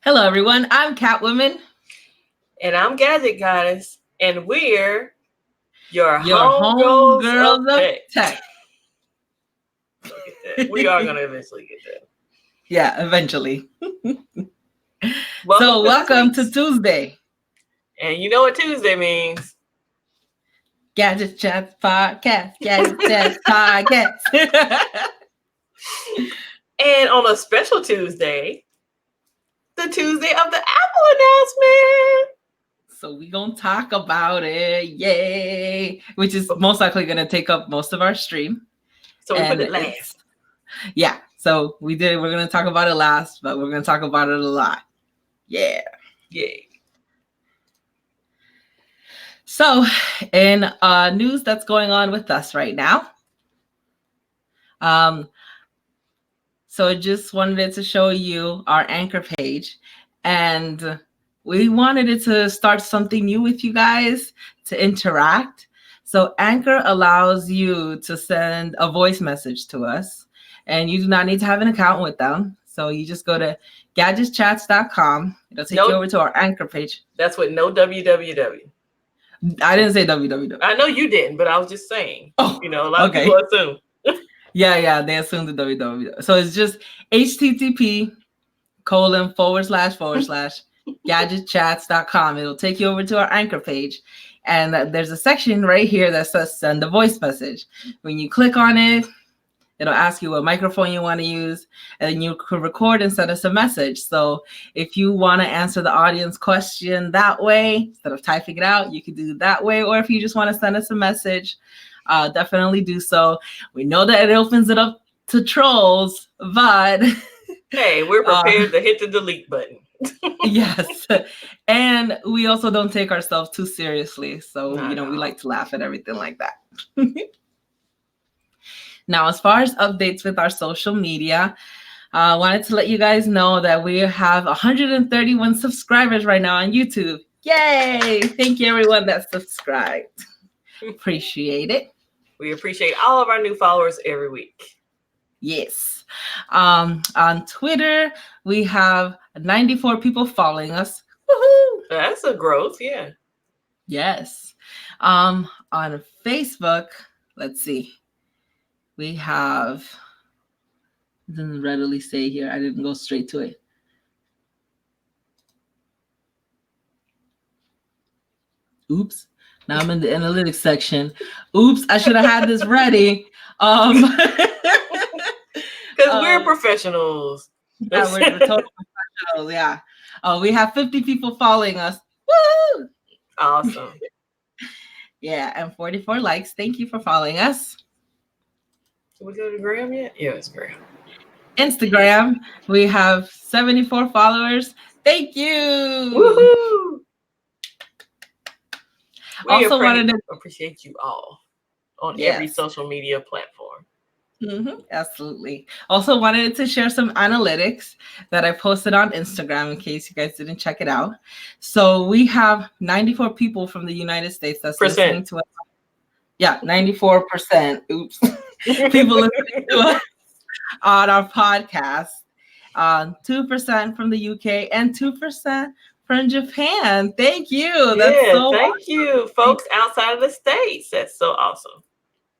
Hello, everyone. I'm Catwoman. And I'm Gadget Goddess. And we're your Your homegirls of homegirls of tech. tech. We are going to eventually get there. Yeah, eventually. Welcome to Tuesday. And you know what Tuesday means? Gadget Chats Podcast. Gadget Chats Podcast. And on a special Tuesday, the Tuesday of the Apple announcement. So we're going to talk about it. Yay. Which is most likely going to take up most of our stream. So we put it last. Yeah. So we're going to talk about it last, but we're going to talk about it a lot. Yeah. Yay. So, in news that's going on with us right now, so I just wanted to show you our Anchor page, and we wanted it to start something new with you guys to interact. So Anchor allows you to send a voice message to us, and you do not need to have an account with them. So you just go to gadgetchats.com. It'll take you over to our Anchor page. That's with no www. I didn't say www. I know you didn't, but I was just saying. Oh, a lot of people assume. Yeah, they assume the www. So it's just http:// gadgetchats.com. It'll take you over to our Anchor page. And there's a section right here that says send a voice message. When you click on it, it'll ask you what microphone you want to use, and then you can record and send us a message. So if you want to answer the audience question that way, instead of typing it out, you can do it that way. Or if you just want to send us a message, definitely do so. We know that it opens it up to trolls, but hey, we're prepared to hit the delete button. Yes. And we also don't take ourselves too seriously. So, we like to laugh at everything like that. Now, as far as updates with our social media, I wanted to let you guys know that we have 131 subscribers right now on YouTube. Yay! Thank you, everyone that subscribed. Appreciate it. We appreciate all of our new followers every week. Yes. On Twitter, we have 94 people following us. Woohoo! That's a growth, yeah. Yes. On Facebook, let's see. We have, it doesn't readily say here. I didn't go straight to it. Oops. Now I'm in the analytics section. Oops, I should have had this ready. Because we're professionals. Yeah, we're total professionals, yeah. We have 50 people following us. Woo! Awesome. Yeah, and 44 likes. Thank you for following us. Did we go to Graham yet? Yeah, it's Graham. Instagram, we have 74 followers. Thank you. Woohoo! We also wanted to appreciate you all on every social media platform. Absolutely. Also wanted to share some analytics that I posted on Instagram in case you guys didn't check it out. So we have 94 people from the United States that's listening to us. Yeah, 94%. Oops. People listening to us on our podcast. 2% from the UK and 2% from Japan. Thank you. That's so thank you, folks outside of the States. That's so awesome.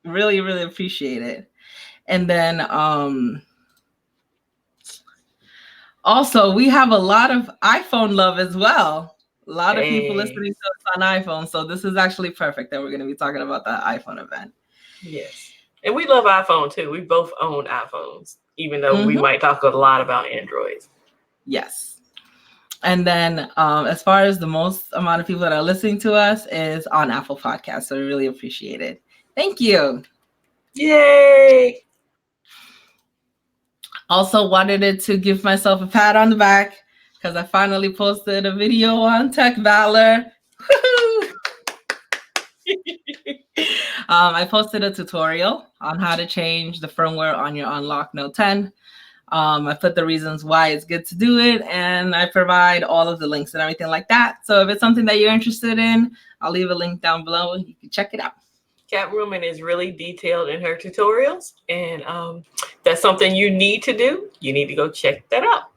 Really, really appreciate it. And then also we have a lot of iPhone love as well. A lot of people listening to us on iPhone. So this is actually perfect that we're going to be talking about the iPhone event. Yes. And we love iPhone too. We both own iPhones, even though we might talk a lot about Androids. Yes. And then as far as the most amount of people that are listening to us is on Apple Podcasts. So we really appreciate it. Thank you. Yay. Also wanted to give myself a pat on the back because I finally posted a video on Tech Valor. I posted a tutorial on how to change the firmware on your Unlock Note 10. I put the reasons why it's good to do it, and I provide all of the links and everything like that. So if it's something that you're interested in, I'll leave a link down below and you can check it out. Catwoman is really detailed in her tutorials, and that's something you need to do. You need to go check that out.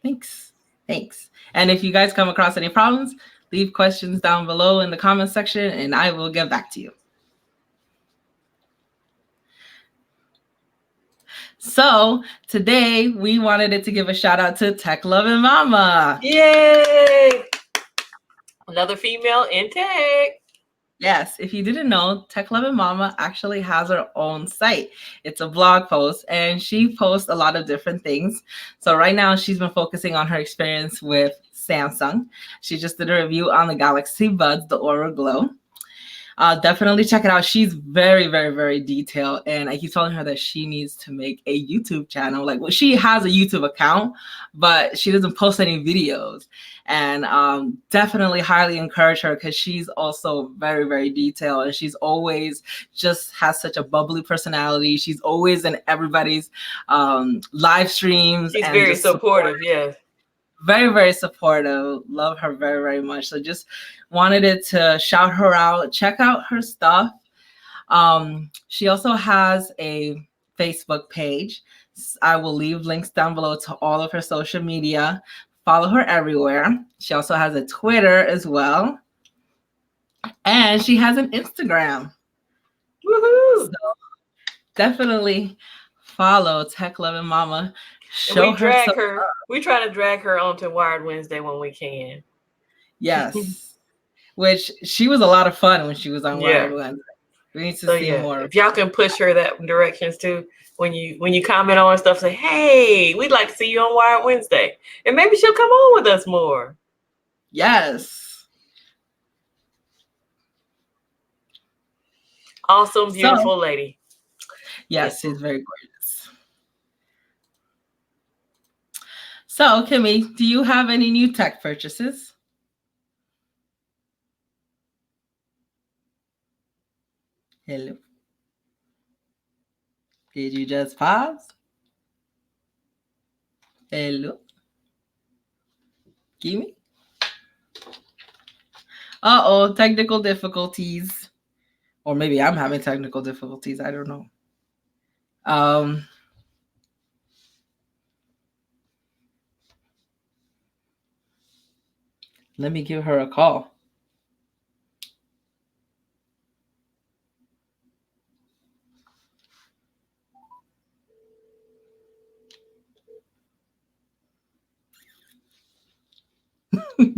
Thanks. Thanks. And if you guys come across any problems, leave questions down below in the comment section and I will get back to you. So today we wanted it to give a shout out to Luv'n Momma. Yay! Another female in tech. Yes, if you didn't know, Luv'n Momma actually has her own site. It's a blog post and she posts a lot of different things. So right now she's been focusing on her experience with Samsung. She just did a review on the Galaxy Buds, the Aura Glow. Definitely check it out. She's very, very, very detailed. And I keep telling her that she needs to make a YouTube channel. Like, well, she has a YouTube account, but she doesn't post any videos. And definitely highly encourage her because she's also very, very detailed. And she's always just has such a bubbly personality. She's always in everybody's live streams. She's very supportive, yes. Very, very supportive. Love her very, very much. So just wanted it to shout her out. Check out her stuff. She also has a Facebook page. I will leave links down below to all of her social media. Follow her everywhere. She also has a Twitter as well. And she has an Instagram. Woohoo! So definitely follow Luv'n Momma. We try to drag her onto Wired Wednesday when we can. Yes. Which she was a lot of fun when she was on Wired Wednesday. We need to see more. If y'all can push her that directions too, when you comment on stuff, say, hey, we'd like to see you on Wired Wednesday. And maybe she'll come on with us more. Yes. Awesome, beautiful lady. Yes, she's very gorgeous. So, Kimmy, do you have any new tech purchases? Hello. Did you just pause? Hello. Kimmy? Uh-oh, technical difficulties. Or maybe I'm having technical difficulties. I don't know. Let me give her a call. I'm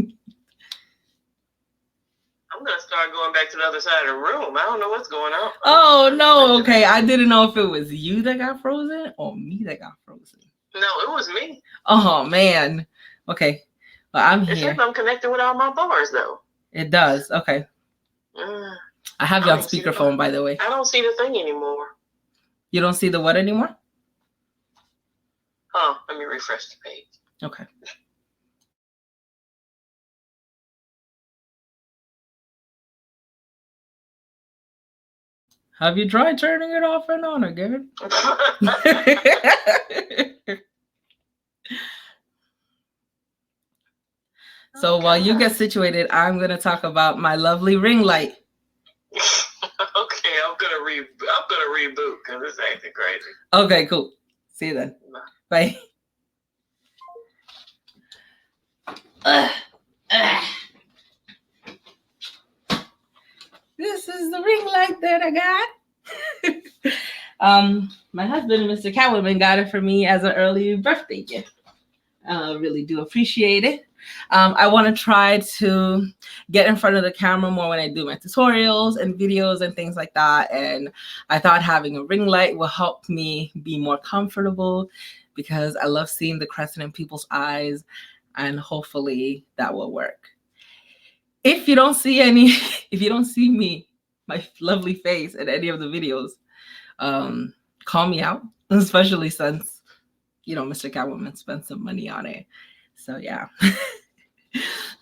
going to start going back to the other side of the room. I don't know what's going on. Oh, no. Okay. I didn't know if it was you that got frozen or me that got frozen. No, it was me. Oh, man. Okay. Well, I'm here. It says I'm connected with all my bars, though. It does. Okay. I have you on speakerphone, by the way. I don't see the thing anymore. You don't see the what anymore? Oh, let me refresh the page. Okay. Have you tried turning it off and on again? So while you get situated, I'm going to talk about my lovely ring light. Okay, I'm gonna reboot because it's acting crazy. Okay, cool. See you then. Bye. This is the ring light that I got. My husband, Mr. Catwoman, got it for me as an early birthday gift. I really do appreciate it. I want to try to get in front of the camera more when I do my tutorials and videos and things like that. And I thought having a ring light will help me be more comfortable because I love seeing the crescent in people's eyes, and hopefully that will work. If you don't see me, my lovely face in any of the videos, call me out, especially since, Mr. Catwoman spent some money on it. So yeah,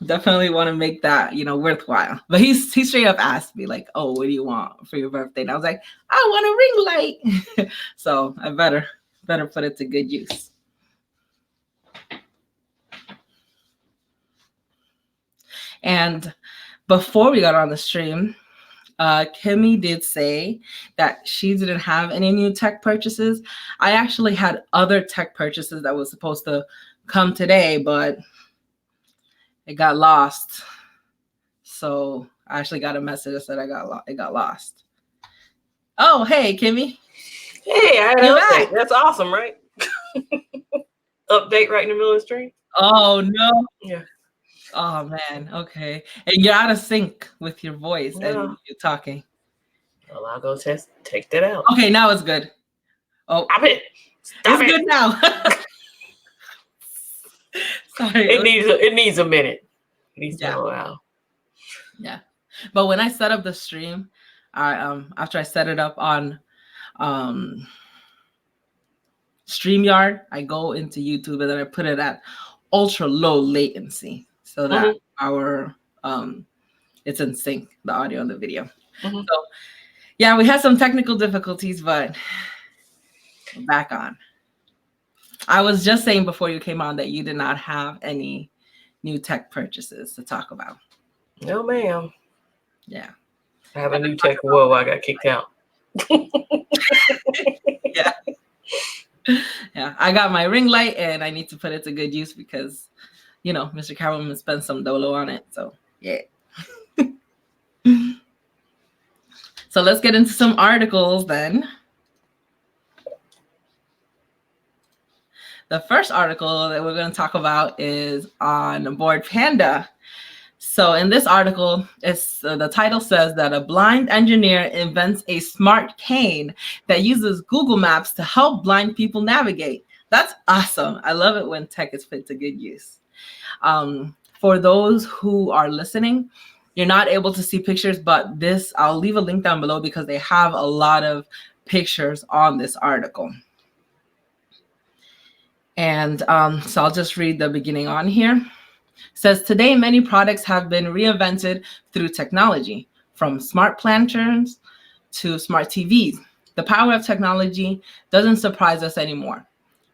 definitely want to make that, worthwhile. But he straight up asked me like, oh, what do you want for your birthday? And I was like, I want a ring light. So I better put it to good use. And before we got on the stream, Kimmy did say that she didn't have any new tech purchases. I actually had other tech purchases that was supposed to come today, but it got lost. So I actually got a message that said it got lost. Oh, hey, Kimmy. Hey, I had You're an update. back. That's awesome, right? Update right in the middle of the stream. Oh no. Yeah. Oh man. Okay. And you're out of sync with your voice and you're talking. Well, I'll go take that out. Okay, now it's good. Oh, Stop it. It's good now. Sorry. It needs a minute. It needs Yeah. a while. Yeah. But when I set up the stream, I after I set it up on StreamYard, I go into YouTube and then I put it at ultra low latency so that our it's in sync, the audio and the video. So yeah, we had some technical difficulties, but we're back on. I was just saying before you came on that you did not have any new tech purchases to talk about. No, ma'am. Yeah. I have a new tech. Whoa, I got kicked out. Yeah. Yeah. I got my ring light and I need to put it to good use because, you know, Mr. Cameron spent some dolo on it. So, yeah. So let's get into some articles then. The first article that we're going to talk about is on Board Panda. So in this article, the title says that a blind engineer invents a smart cane that uses Google Maps to help blind people navigate. That's awesome. I love it when tech is put to good use. For those who are listening, you're not able to see pictures, but I'll leave a link down below because they have a lot of pictures on this article. And so I'll just read the beginning on here. It says, today, many products have been reinvented through technology, from smart planters to smart TVs. The power of technology doesn't surprise us anymore.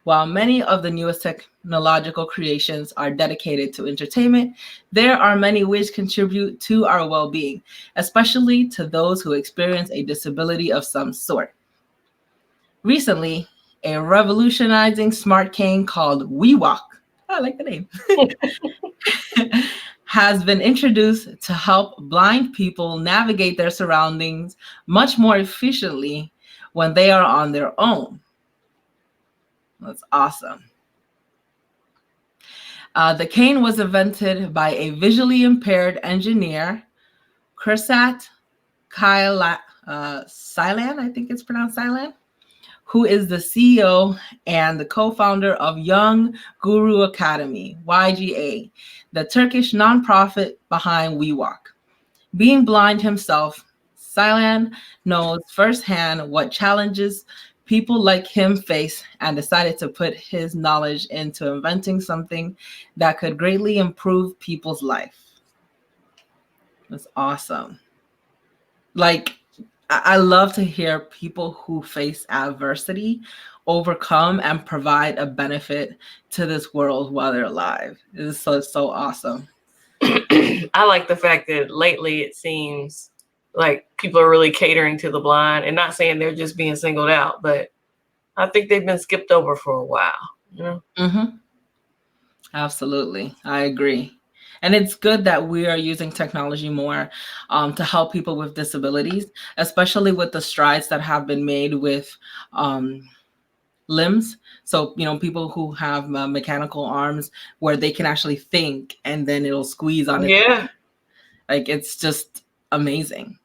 While many of the newest technological creations are dedicated to entertainment, there are many which contribute to our well-being, especially to those who experience a disability of some sort. Recently, a revolutionizing smart cane called WeWalk, I like the name, has been introduced to help blind people navigate their surroundings much more efficiently when they are on their own. That's awesome. The cane was invented by a visually impaired engineer, Kursat Silan, I think it's pronounced Silan, who is the CEO and the co-founder of Young Guru Academy, YGA, the Turkish nonprofit behind WeWalk. Being blind himself, Silan knows firsthand what challenges people like him face and decided to put his knowledge into inventing something that could greatly improve people's life. That's awesome. Like, I love to hear people who face adversity overcome and provide a benefit to this world while they're alive. It's so awesome. I like the fact that lately it seems like people are really catering to the blind and not saying they're just being singled out, but I think they've been skipped over for a while. You know? Mm-hmm. Absolutely. I agree. And it's good that we are using technology more to help people with disabilities, especially with the strides that have been made with limbs. So, you know, people who have mechanical arms where they can actually think and then it'll squeeze on it. Yeah. Like, it's just amazing.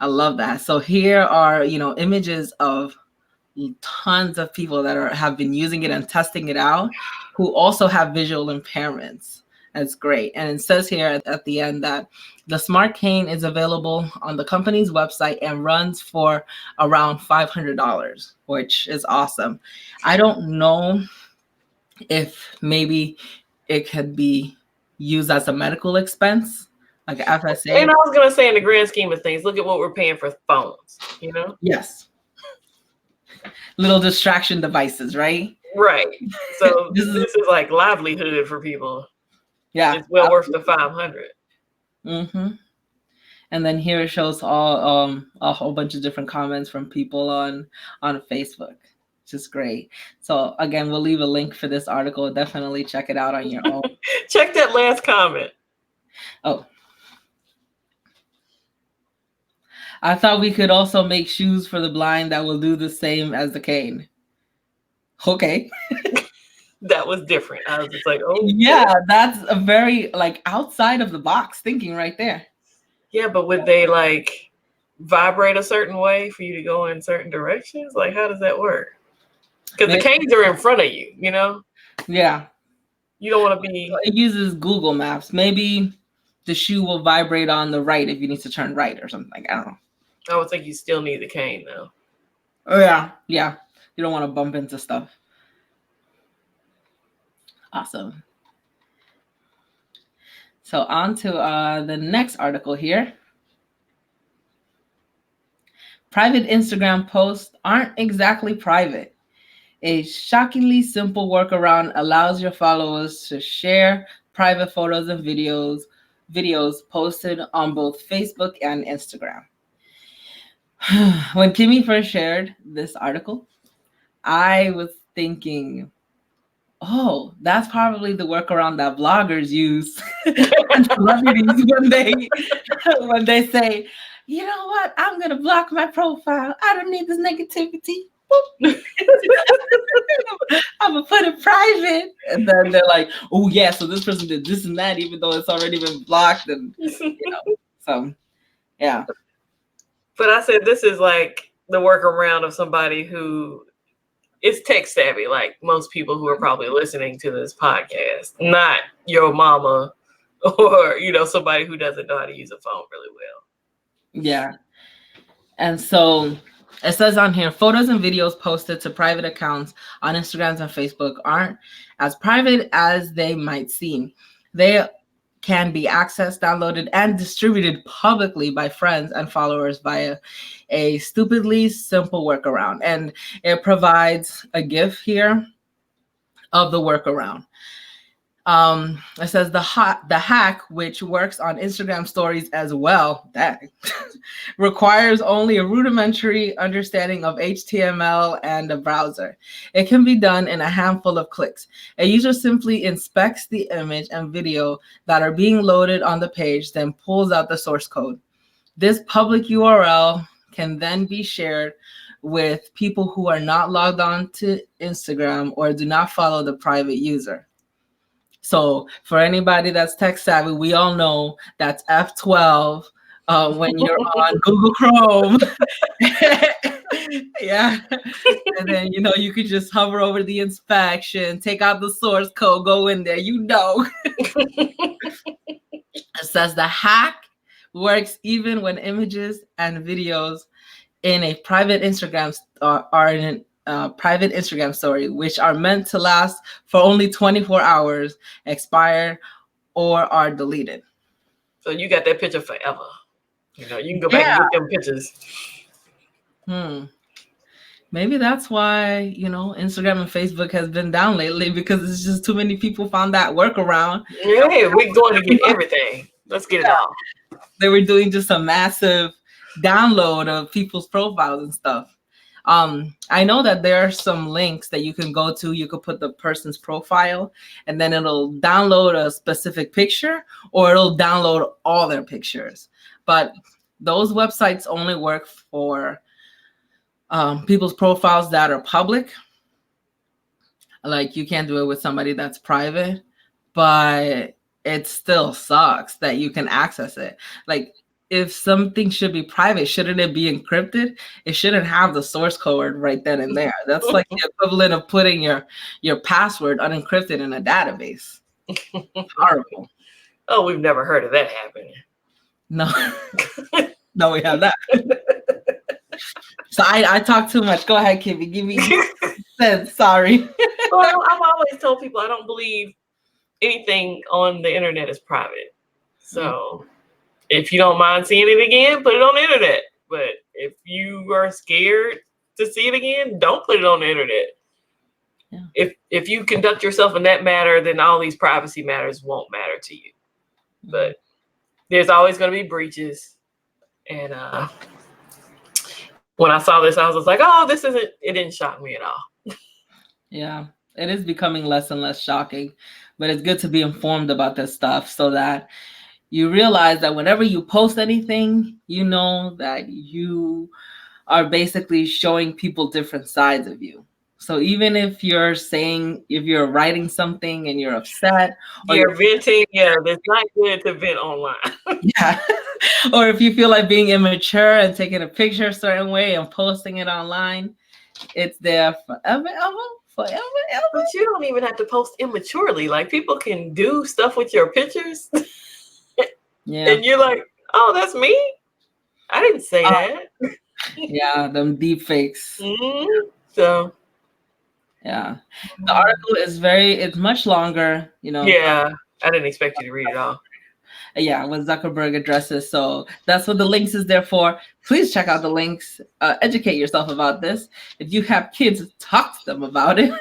I love that. So here are, you know, images of tons of people that have been using it and testing it out who also have visual impairments. That's great. And it says here at the end that the smart cane is available on the company's website and runs for around $500, which is awesome. I don't know if maybe it could be used as a medical expense, like FSA. And I was going to say, in the grand scheme of things, look at what we're paying for phones, you know? Yes. Little distraction devices, right? Right. So this is like livelihood for people. Yeah. It's well worth the 500. Mm-hmm. And then here it shows all a whole bunch of different comments from people on Facebook, which is great. So again, we'll leave a link for this article. Definitely check it out on your own. Check that last comment. Oh, I thought we could also make shoes for the blind that will do the same as the cane. Okay. That was different. I was just like, oh Yeah, that's a very like outside of the box thinking right there. yeah, but would they like vibrate a certain way for you to go in certain directions? Like, how does that work? Because the canes are in front of you, you know? Yeah. You don't want to be. It uses Google Maps. Maybe the shoe will vibrate on the right if you need to turn right or something. I don't know. I would think you still need the cane though. Oh yeah, yeah. You don't want to bump into stuff. Awesome. So on to the next article here. Private Instagram posts aren't exactly private. A shockingly simple workaround allows your followers to share private photos and videos posted on both Facebook and Instagram. When Kimmy first shared this article, I was thinking, oh, that's probably the workaround that bloggers use and celebrities when they say, you know what, I'm gonna block my profile. I don't need this negativity. I'm gonna put it private, and then they're like, "Oh yeah, so this person did this and that, even though it's already been blocked." And so yeah. But I said this is like the workaround of somebody who is tech savvy, like most people who are probably listening to this podcast, not your mama or somebody who doesn't know how to use a phone really well. Yeah. And so it says on here, photos and videos posted to private accounts on Instagram and Facebook aren't as private as they might seem. They can be accessed, downloaded, and distributed publicly by friends and followers via a stupidly simple workaround. And it provides a GIF here of the workaround. It says the hack, which works on Instagram stories as well, that requires only a rudimentary understanding of HTML and a browser. It can be done in a handful of clicks. A user simply inspects the image and video that are being loaded on the page, then pulls out the source code. This public URL can then be shared with people who are not logged on to Instagram or do not follow the private user. So for anybody that's tech savvy, we all know that's F12 when you're on Google Chrome. Yeah. And then, you could just hover over the inspection, take out the source code, go in there, It says the hack works even when images and videos in a private Instagram are in private Instagram story, which are meant to last for only 24 hours, expire, or are deleted. So you got that picture forever. You can go back and get them pictures. Maybe that's why, Instagram and Facebook has been down lately, because it's just too many people found that workaround. Yeah, we're going to get everything. Let's get it all. They were doing just a massive download of people's profiles and stuff. I know that there are some links that you can go to. You could put the person's profile and then it'll download a specific picture, or it'll download all their pictures. But those websites only work for people's profiles that are public. Like, you can't do it with somebody that's private, but it still sucks that you can access it. Like, if something should be private, shouldn't it be encrypted? It shouldn't have the source code right then and there. That's like the equivalent of putting your password unencrypted in a database. Horrible. Oh, we've never heard of that happening. No. No, we have that. So I talk too much. Go ahead, Kimmy. Give me sense. Sorry. Well, I've always told people I don't believe anything on the internet is private. So if you don't mind seeing it again, put it on the internet. But if you are scared to see it again, don't put it on the internet. Yeah. If you conduct yourself in that manner, then all these privacy matters won't matter to you. But there's always going to be breaches. And when I saw this, I was just like, oh, it didn't shock me at all. Yeah, it is becoming less and less shocking, but it's good to be informed about this stuff so that you realize that whenever you post anything, you know that you are basically showing people different sides of you. So even if you're writing something and you're upset, or You're venting. Yeah, it's not good to vent online. yeah, or if you feel like being immature and taking a picture a certain way and posting it online, it's there forever, forever, ever. But you don't even have to post immaturely. Like, people can do stuff with your pictures, Yeah, and you're like, "Oh, that's me. I didn't say that." yeah, them deep fakes. So Yeah, the article is it's much longer. yeah, I didn't expect you to read it all. Yeah, what Zuckerberg addresses. So that's what the links is there for. Please check out the links. Educate yourself about this. If you have kids, talk to them about it.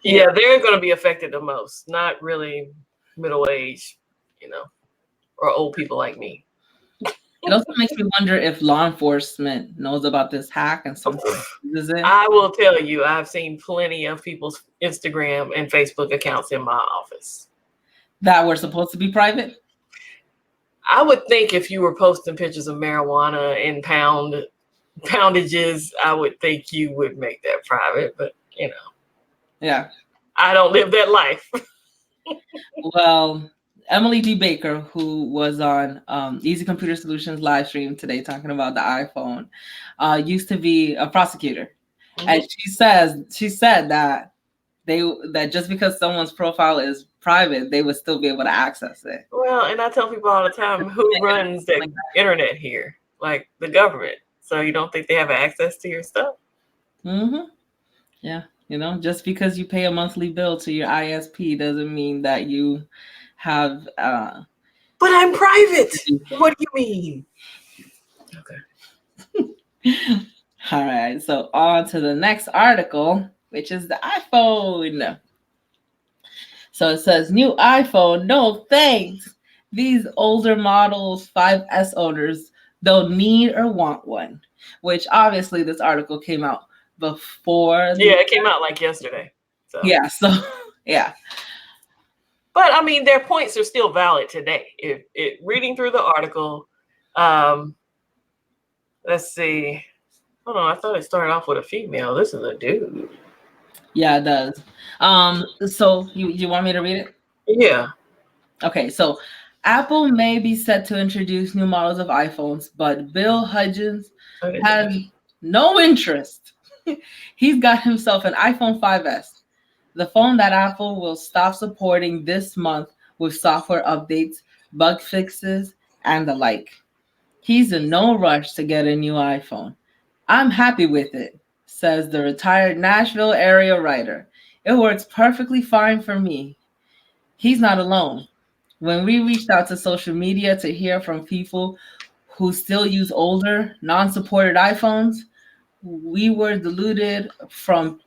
Yeah, they're going to be affected the most. Not really middle age, or old people like me. It also makes me wonder if law enforcement knows about this hack and sometimes uses it. I will tell you, I've seen plenty of people's Instagram and Facebook accounts in my office That were supposed to be private? I would think if you were posting pictures of marijuana and poundages, I would think you would make that private, but Yeah. I don't live that life. Well, Emily D. Baker, who was on Eazy Computer Solutions live stream today talking about the iPhone, used to be a prosecutor. Mm-hmm. And she said that that just because someone's profile is private, they would still be able to access it. Well, and I tell people all the time, who runs the internet here? Like the government. So you don't think they have access to your stuff? Mm-hmm. Yeah. Just because you pay a monthly bill to your ISP doesn't mean that you have But I'm private. What do you mean? Okay. All right. So on to the next article, which is the iPhone. So it says, new iPhone, no thanks. These older models 5S owners don't need or want one, which obviously this article came out before. Yeah, it came out like yesterday. So. Yeah. So, yeah. But I mean, their points are still valid today. If reading through the article, let's see. Hold on, I thought it started off with a female. This is a dude. Yeah, it does. So you want me to read it? Yeah. Okay, so Apple may be set to introduce new models of iPhones, but Bill Hudgens has no interest. He's got himself an iPhone 5S, the phone that Apple will stop supporting this month with software updates, bug fixes, and the like. He's in no rush to get a new iPhone. I'm happy with it, says the retired Nashville area writer. It works perfectly fine for me. He's not alone. When we reached out to social media to hear from people who still use older, non-supported iPhones, we were deluded from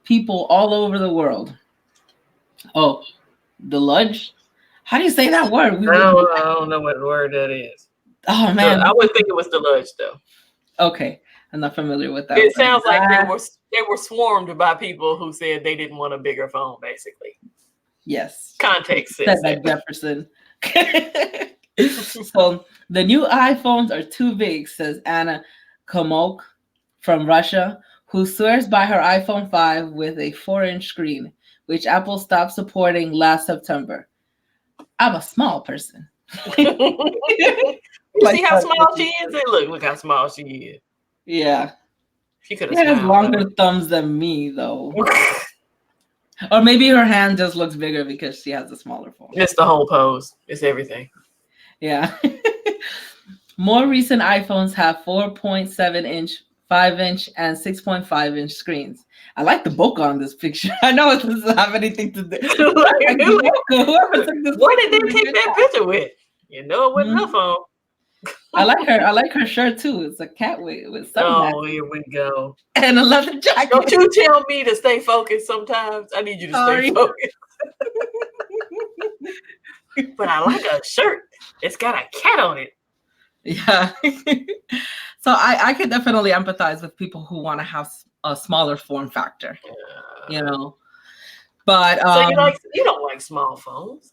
people all over the world. Oh, deluge? How do you say that word? I don't know what word that is. Oh, man. I would think it was deluge, though. Okay. I'm not familiar with that. It sounds like they were swarmed by people who said they didn't want a bigger phone, basically. Yes. Context says that. Jefferson. So the new iPhones are too big, says Anna Komok from Russia, who swears by her iPhone 5 with a 4-inch screen, which Apple stopped supporting last September. I'm a small person. You see how small she is? Look how small she is. Yeah. She could have has longer thumbs than me, though. Or maybe her hand just looks bigger because she has a smaller phone. It's the whole pose. It's everything. Yeah. More recent iPhones have 4.7-inch, 5-inch, and 6.5-inch screens. I like the bokeh on this picture. I know it doesn't have anything to do. What did they take that picture with? It wasn't her phone. I like her shirt too. It's a cat with sunglasses. Oh, here we go. And a leather jacket. Don't you tell me to stay focused sometimes. I need you to stay focused. But I like a shirt. It's got a cat on it. Yeah. So I could definitely empathize with people who want to have a smaller form factor. But so you don't like small phones?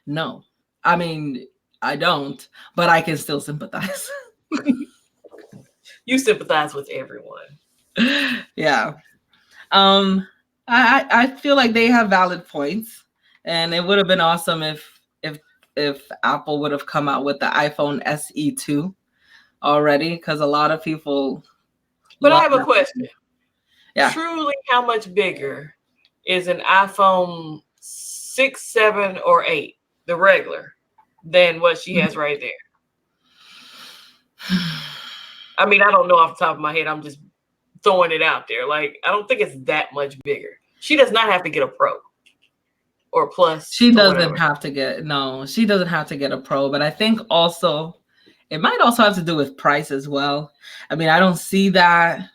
No. I mean, I don't, but I can still sympathize. You sympathize with everyone. Yeah. Um, I feel like they have valid points, and it would have been awesome if Apple would have come out with the iPhone SE 2 already, because a lot of people But I love have a that. question. Yeah. Truly, how much bigger is an iPhone 6, 7, or 8, the regular, than what she has right there? I mean, I don't know off the top of my head. I'm just throwing it out there. Like, I don't think it's that much bigger. She does not have to get a Pro or Plus. She or doesn't whatever. have to get, no, she doesn't have to get a Pro, but I think also it might also have to do with price as well. I mean, I don't see that.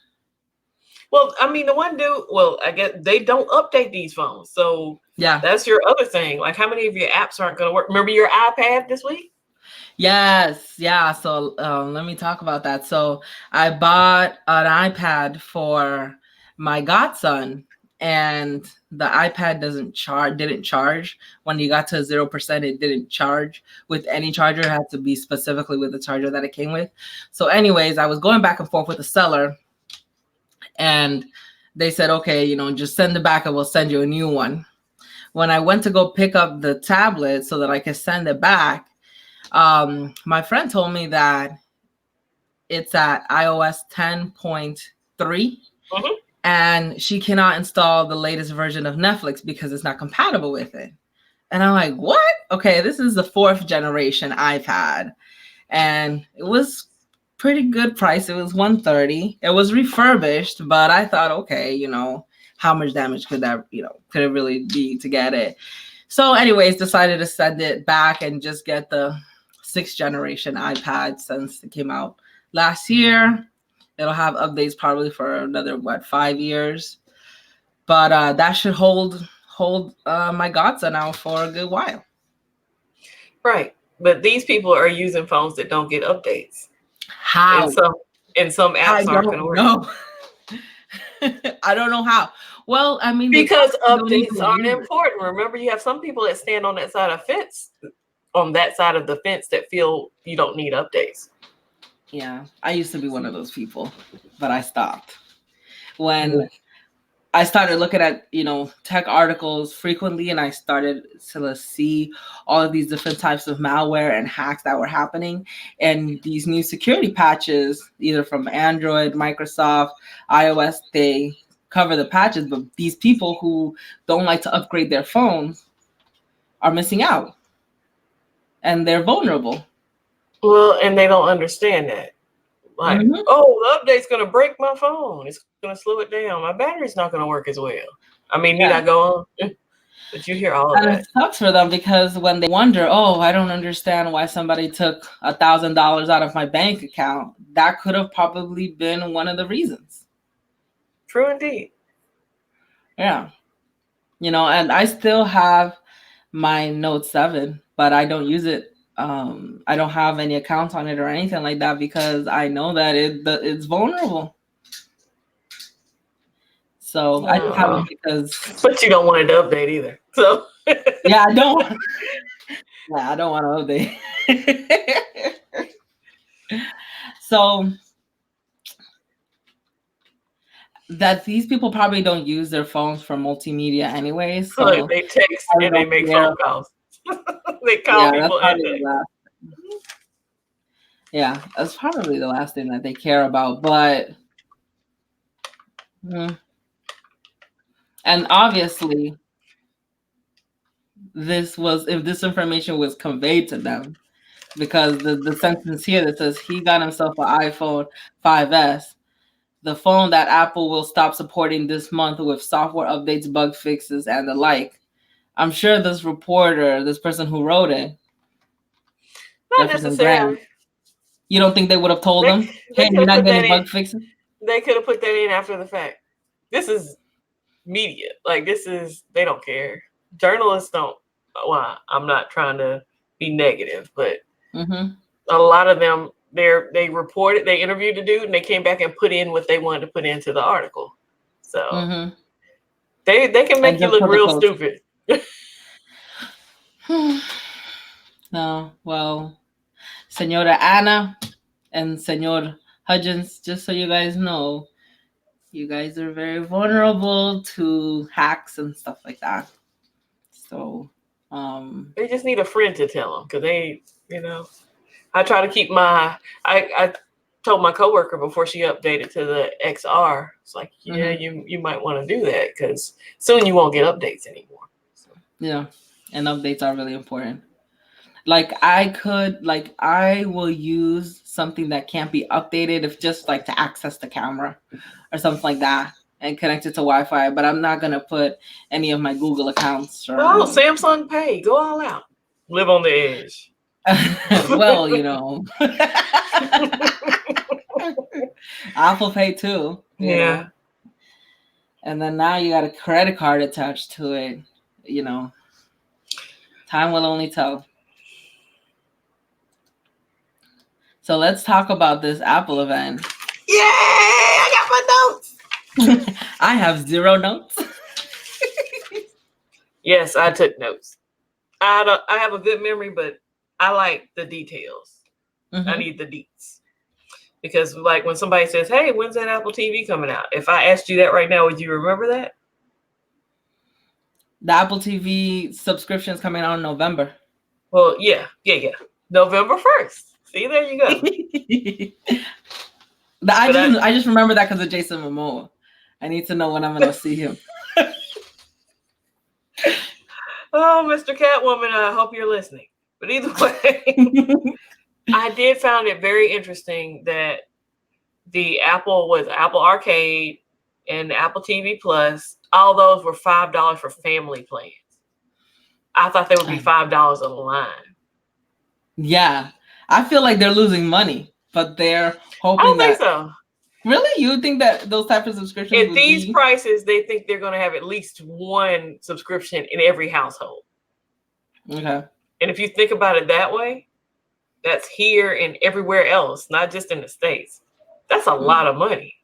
Well, I mean, the one dude, well, I guess they don't update these phones. So Yeah. that's your other thing. Like, how many of your apps aren't going to work? Remember your iPad this week? Yes. Yeah. So let me talk about that. So I bought an iPad for my godson, and the iPad didn't charge when you got to 0%. It didn't charge with any charger. It had to be specifically with the charger that it came with. So anyways, I was going back and forth with the seller, and they said, okay, just send it back and we'll send you a new one. When I went to go pick up the tablet so that I could send it back, my friend told me that it's at iOS 10.3, and she cannot install the latest version of Netflix because it's not compatible with it. And I'm like, what? Okay, this is the 4th generation iPad, and it was pretty good price. It was $130. It was refurbished, but I thought, okay, how much damage could that, could it really be to get it? So anyways, decided to send it back and just get the 6th generation iPad since it came out last year. It'll have updates probably for another 5 years, but that should hold my godson out for a good while. Right. But these people are using phones that don't get updates. How? And some apps aren't going to work. No. I don't know how. Well, I mean, because updates aren't important. Remember, you have some people that stand on that side of the fence that feel you don't need updates. Yeah, I used to be one of those people, but I stopped when I started looking at, tech articles frequently, and I started to see all of these different types of malware and hacks that were happening, and these new security patches, either from Android, Microsoft, iOS, they cover the patches, but these people who don't like to upgrade their phones are missing out, and they're vulnerable. Well, and they don't understand that. Like, oh, the update's going to break my phone. It's going to slow it down. My battery's not going to work as well. I mean, need I go on? But you hear all of that. It sucks for them because when they wonder, oh, I don't understand why somebody took $1,000 out of my bank account, that could have probably been one of the reasons. True indeed. Yeah. And I still have my Note 7, but I don't use it. I don't have any accounts on it or anything like that because I know that it's vulnerable. So I just have it because. But you don't want it to update either. So yeah, I don't. Yeah, I don't want to update. So that these people probably don't use their phones for multimedia anyway. So they text and they make phone calls. They call people and text. Yeah, that's probably the last thing that they care about. But and obviously, if this information was conveyed to them, because the sentence here that says he got himself an iPhone 5S, the phone that Apple will stop supporting this month with software updates, bug fixes, and the like. I'm sure this person who wrote it, not necessarily. You don't think they would have told them, hey, you're not getting bug fixes? They could have put that in after the fact. This is media. Like, they don't care. Journalists don't. Well, I'm not trying to be negative, but a lot of them, they reported, they interviewed the dude, and they came back and put in what they wanted to put into the article. So they can make you look real stupid. No, well, Senora Anna and Senor Hudgens, just so you guys know, you guys are very vulnerable to hacks and stuff like that. So, They just need a friend to tell them because they, I try to keep I told my coworker before she updated to the XR, it's like, yeah, you might want to do that because soon you won't get updates anymore. So. Yeah, and updates are really important. Like I will use something that can't be updated if just like to access the camera or something like that and connect it to Wi-Fi, but I'm not gonna put any of my Google accounts or Samsung Pay, go all out. Live on the edge. well, Apple Pay too. You know. And then now you got a credit card attached to it. Time will only tell. So let's talk about this Apple event. Yeah, I got my notes. I have 0 notes. Yes, I took notes. I have a good memory, but I like the details. I need the deets. Because like when somebody says, hey, when's that Apple TV coming out? If I asked you that right now, would you remember that? The Apple TV subscription is coming out in November. Well, yeah. November 1st. See, there you go. I just remember that because of Jason Momoa. I need to know when I'm going to see him. Oh, Mr. Catwoman, I hope you're listening. But either way, I did find it very interesting that the Apple Arcade and Apple TV Plus, all those were $5 for family plans. I thought they would be $5 a line. Yeah. I feel like they're losing money, but they're hoping I don't think so. Really? You think that those type of subscriptions at these prices, they think they're going to have at least one subscription in every household. Okay. And if you think about it that way, that's here and everywhere else, not just in the States. That's a lot of money.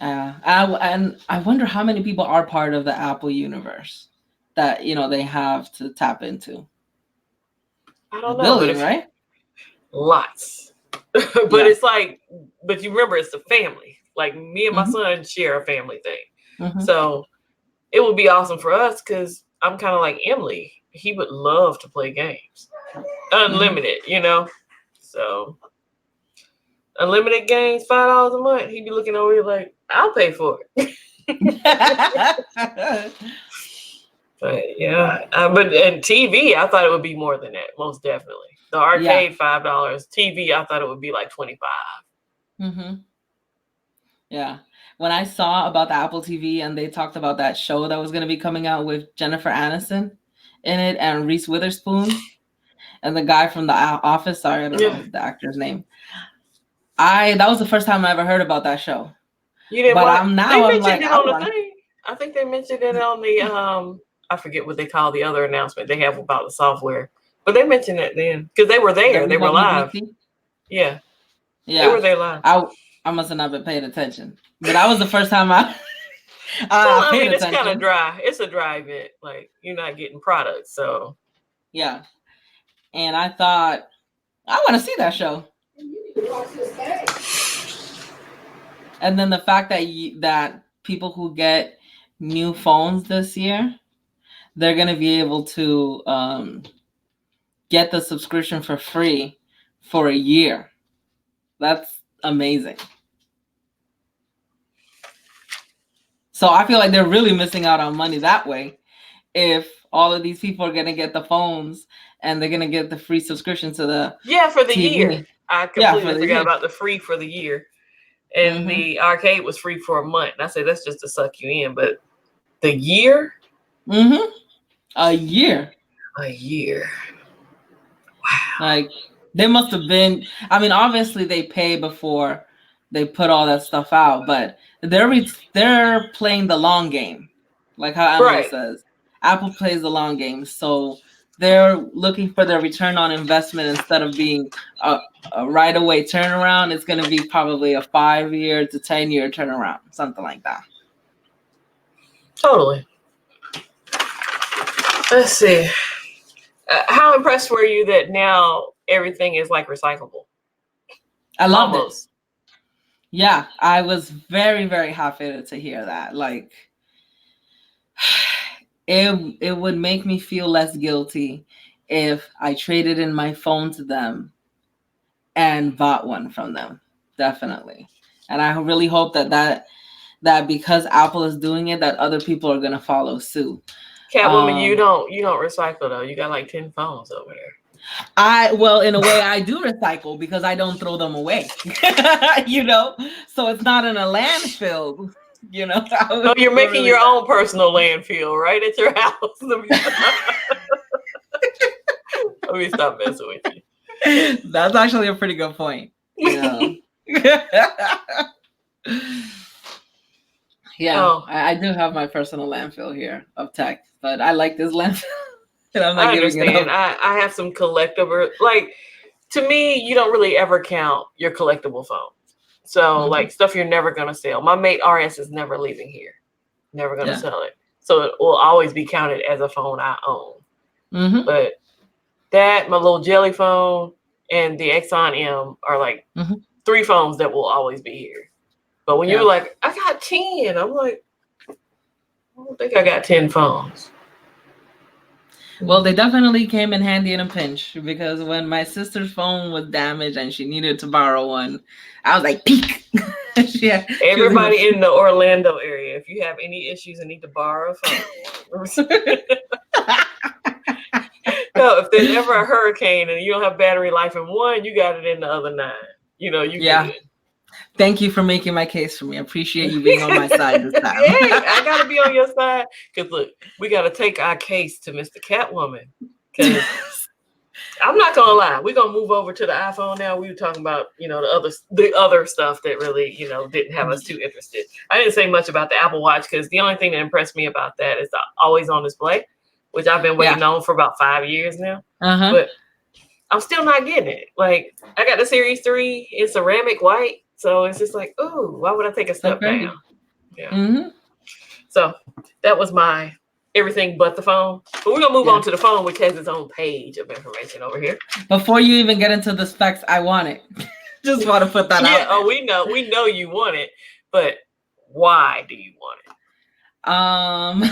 I wonder how many people are part of the Apple universe that they have to tap into. I don't know. Billion, right? Lots. But it's like, but you remember, it's a family. Like me and my son share a family thing. So it would be awesome for us because I'm kind of like Emily. He would love to play games. Unlimited, So unlimited games, $5 a month. He'd be looking over here like, I'll pay for it. But yeah, and TV, I thought it would be more than that, most definitely. The arcade, $5. TV, I thought it would be like $25. Yeah. When I saw about the Apple TV and they talked about that show that was going to be coming out with Jennifer Aniston in it and Reese Witherspoon and the guy from The Office, sorry, I don't know the actor's name. That was the first time I ever heard about that show. You didn't watch? I'm like, it on the thing. I think they mentioned it on the I forget what they call the other announcement they have about the software, but they mentioned it then because they were there. They were live. Yeah. They were there live. I must have not been paying attention, but that was the first time I. I mean, it's kind of dry. It's a dry event. Like you're not getting products, so. Yeah, and I thought I want to see that show. And then the fact that people who get new phones this year, they're going to be able to get the subscription for free for a year. That's amazing. So I feel like they're really missing out on money that way. If all of these people are going to get the phones and they're going to get the free subscription to the for the TV. Year. I completely forgot about the free for the year. And the arcade was free for a month. And I said, that's just to suck you in. But the year? A year. A year. Wow. Like, they must have been, I mean, obviously they pay before they put all that stuff out, but they're playing the long game. Like how Emily says. Apple plays the long game. So they're looking for their return on investment instead of being a right away turnaround. It's going to be probably a 5-year to 10-year turnaround, something like that. Totally. Let's see. How impressed were you that now everything is like recyclable? I loved Almost. it. Yeah, I was very, very happy to hear that. Like, it would make me feel less guilty if I traded in my phone to them and bought one from them. Definitely. And I really hope that because Apple is doing it, that other people are gonna follow suit. Catwoman, you don't recycle though. You got like 10 phones over there. Well, in a way, I do recycle because I don't throw them away. You know, so it's not in a landfill. You know, so you're making your own personal landfill right at your house. Let me stop messing with you. That's actually a pretty good point. Yeah. Yeah, oh. I do have my personal landfill here of tech, but I like this landfill. And I'm not I giving understand. it up. I have some collectible, like, to me, you don't really ever count your collectible phone. So like stuff you're never going to sell. My Mate RS is never leaving here. Never going to sell it. So it will always be counted as a phone I own. But that, my little Jelly phone, and the Exxon M are like 3 phones that will always be here. But when you're like, I got 10, I'm like, I don't think I got 10 phones. Well, they definitely came in handy in a pinch, because when my sister's phone was damaged and she needed to borrow one, I was like, peek. Everybody in the Orlando area, if you have any issues and need to borrow a phone. No, if there's ever a hurricane and you don't have battery life in one, you got it in the other 9. You know, you good. Thank you for making my case for me. I appreciate you being on my side this time. Hey, I gotta be on your side, because look, we gotta take our case to Mr. Catwoman. Because I'm not gonna lie, we're gonna move over to the iPhone now. We were talking about, you know, the other stuff that really, you know, didn't have us too interested. I didn't say much about the Apple Watch, because the only thing that impressed me about that is the always on display, which I've been waiting on for about 5 years now. But I'm still not getting it. Like, I got the Series 3 in ceramic white. So it's just like, ooh, why would I take a step down? Yeah. So that was my everything but the phone. But we're gonna move on to the phone, which has its own page of information over here. Before you even get into the specs, I want it. Just want to put that out. Yeah, oh, we know you want it, but why do you want it?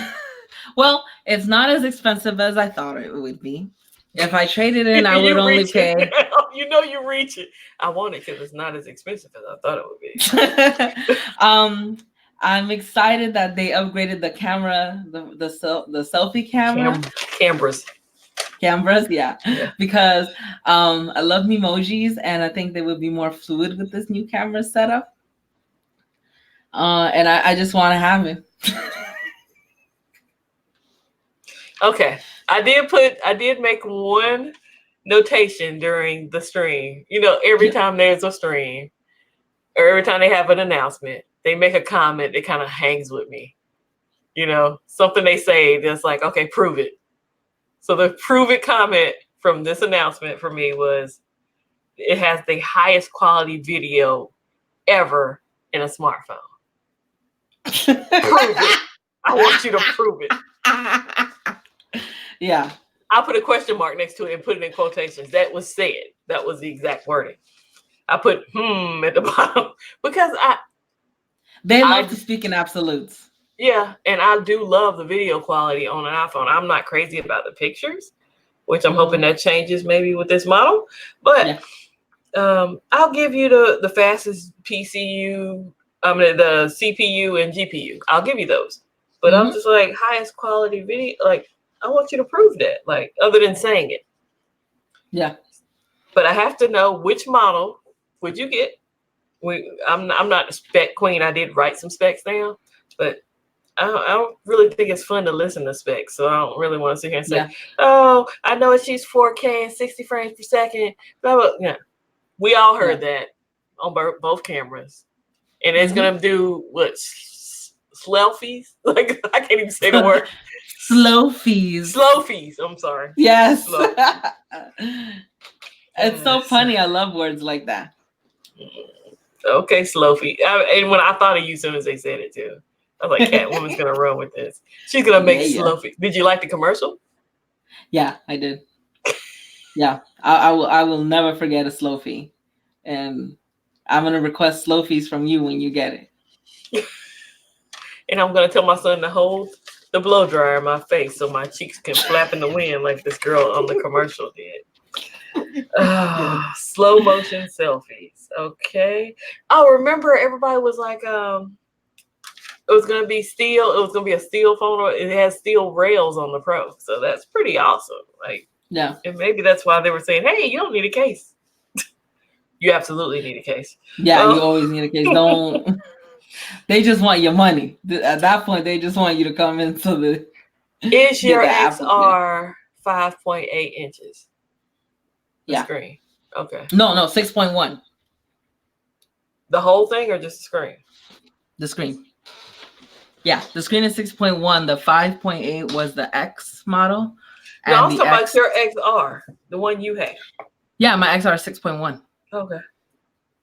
Well, it's not as expensive as I thought it would be. If I traded in, I would only pay. You know, you reach it. I want it because it's not as expensive as I thought it would be. I'm excited that they upgraded the camera, the selfie camera. Cameras, yeah. Because I love emojis, and I think they would be more fluid with this new camera setup. And I just want to have it. Okay. I did make one notation during the stream. You know, every time there's a stream, or every time they have an announcement, they make a comment that kind of hangs with me. You know, something they say that's like, okay, prove it. So the prove it comment from this announcement for me was, it has the highest quality video ever in a smartphone. Prove it. I want you to prove it. Yeah. I put a question mark next to it and put it in quotations. That was said. That was the exact wording. I put at the bottom because they love to speak in absolutes. Yeah, and I do love the video quality on an iPhone. I'm not crazy about the pictures, which I'm hoping that changes maybe with this model. But I'll give you the fastest PCU, the CPU and GPU. I'll give you those. But I'm just like, highest quality video, like, I want you to prove that, like, other than saying it. Yeah. But I have to know which model would you get. I'm not a spec queen. I did write some specs down, but I don't really think it's fun to listen to specs. So I don't really want to sit here and say, oh, I know it shoots 4K and 60 frames per second. Blah, blah. Yeah. We all heard that on both cameras. And it's going to do what? Slowfies? Like, I can't even say the word. Slowfies. I'm sorry. Yes. It's so funny. I love words like that. Okay, Slowfie. And when I thought of you as soon as they said it too, I was like, Catwoman's gonna run with this. She's gonna make Slowfie. Did you like the commercial? Yeah, I did. Yeah, I will never forget a slow fee, and I'm gonna request slow fees from you when you get it. And I'm gonna tell my son to hold the blow dryer in my face so my cheeks can flap in the wind like this girl on the commercial did. Slow motion selfies. Okay. Oh, remember everybody was like, it was gonna be steel. It was gonna be a steel phone. Or it has steel rails on the Pro, so that's pretty awesome. Like, Yeah, and maybe that's why they were saying, "Hey, you don't need a case. You absolutely need a case." yeah, you always need a case. Don't. They just want your money. At that point, they just want you to come into the Is get your the Apple Pay. XR 5.8 inches? The Yeah. screen. Okay. No, 6.1. The whole thing or just the screen? The screen. Yeah, the screen is 6.1. The 5.8 was the X model. No, And I was the talking X, about your XR, the one you have. yeah, my XR is 6.1. Okay.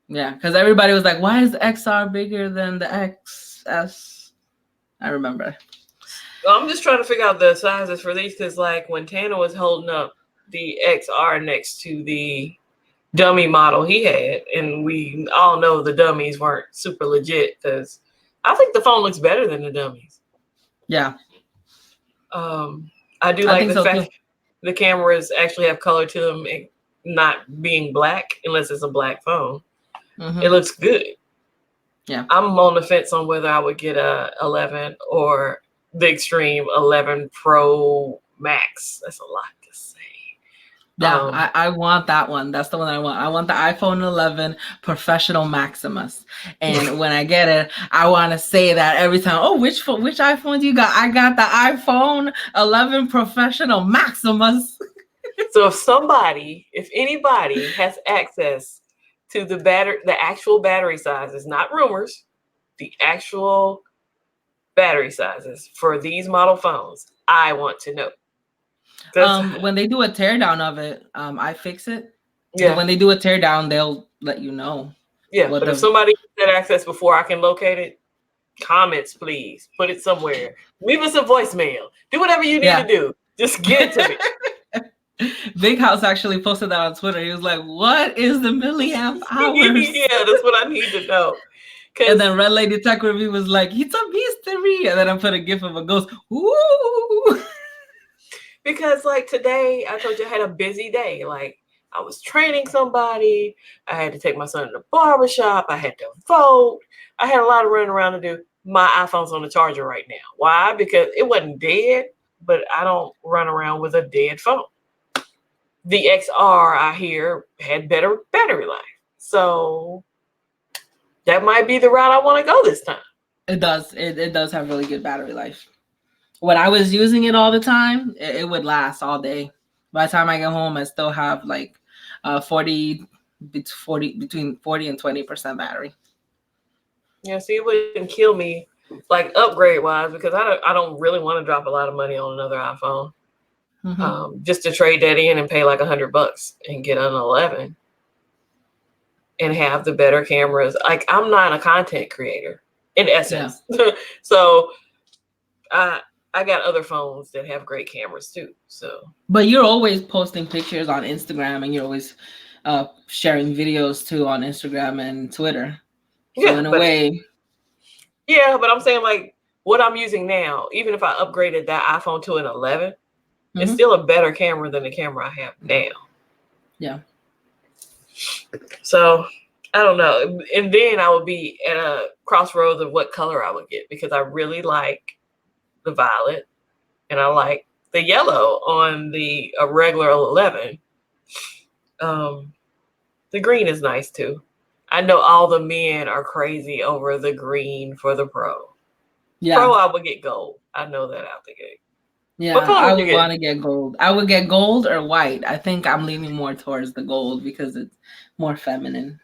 Yeah, because everybody was like, why is the XR bigger than the XS? I remember. I'm just trying to figure out the sizes for these because, like, when Tana was holding up the XR next to the dummy model he had, and we all know the dummies weren't super legit because I think the phone looks better than the dummies. Yeah. I do I like think the so fact too. the cameras actually have color to them, not being black unless it's a black phone. It looks good. Yeah. I'm on the fence on whether I would get a 11 or the Extreme 11 Pro Max. That's a lot to say. Yeah, I want that one. That's the one I want. I want the iPhone 11 Professional Maximus. And when I get it, I want to say that every time. Oh, which iPhone do you got? I got the iPhone 11 Professional Maximus. So if anybody has access to the actual battery sizes, not rumors, the actual battery sizes for these model phones, I want to know. When they do a teardown of it, I fix it. Yeah. When they do a teardown, they'll let you know. Yeah, but if somebody had access before I can locate it, comments, please. Put it somewhere. Leave us a voicemail. Do whatever you need to do. Just get it to me. Big House actually posted that on Twitter. He was like, "What is the milliamp hours?" Yeah, that's what I need to know. And then Red Lady Tech Review was like, "It's a mystery." And then I put a gif of a ghost. Ooh. Because like today, I told you I had a busy day. Like I was training somebody. I had to take my son to the barbershop. I had to vote. I had a lot of running around to do. My iPhone's on the charger right now. Why? Because it wasn't dead, but I don't run around with a dead phone. The XR, I hear, had better battery life. So that might be the route I want to go this time. It does. It does have really good battery life. When I was using it all the time, it would last all day. By the time I get home, I still have like 40 between 40 and 20% battery. Yeah, see, it wouldn't kill me like upgrade wise because I don't really want to drop a lot of money on another iPhone. Just to trade that in and pay like $100 and get an 11 and have the better cameras. Like I'm not a content creator in essence. Yeah. So I got other phones that have great cameras too. So, but you're always posting pictures on Instagram and you're always sharing videos too on Instagram and Twitter. So yeah, in a way. Yeah, but I'm saying like what I'm using now, even if I upgraded that iPhone to an 11, it's still a better camera than the camera I have now. Yeah. So I don't know. And then I would be at a crossroads of what color I would get because I really like the violet and I like the yellow on the regular 11. The green is nice too. I know all the men are crazy over the green for the Pro. Yeah. Pro, I would get gold. I know that out the gate. Yeah, I would want to get gold. I would get gold or white. I think I'm leaning more towards the gold because it's more feminine.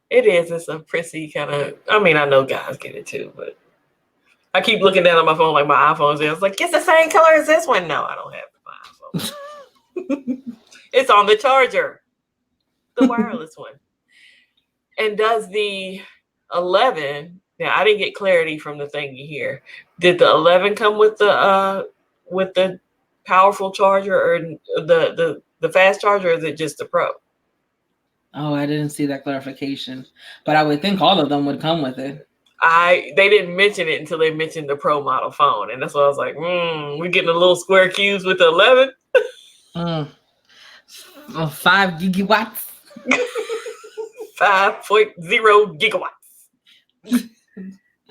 It is. It's a prissy kind of. I mean, I know guys get it too, but I keep looking down at my phone like my iPhone's there. It's like it's the same color as this one. No, I don't have my iPhone. It's on the charger, the wireless one. And does the 11? Now I didn't get clarity from the thingy here. Did the 11 come with the powerful charger or the the fast charger, or is it just the Pro? Oh, I didn't see that clarification, but I would think all of them would come with it. They didn't mention it until they mentioned the Pro model phone, and that's why I was like, we're getting a little square cubes with the 11. 5 gigawatts. 5.0 gigawatts.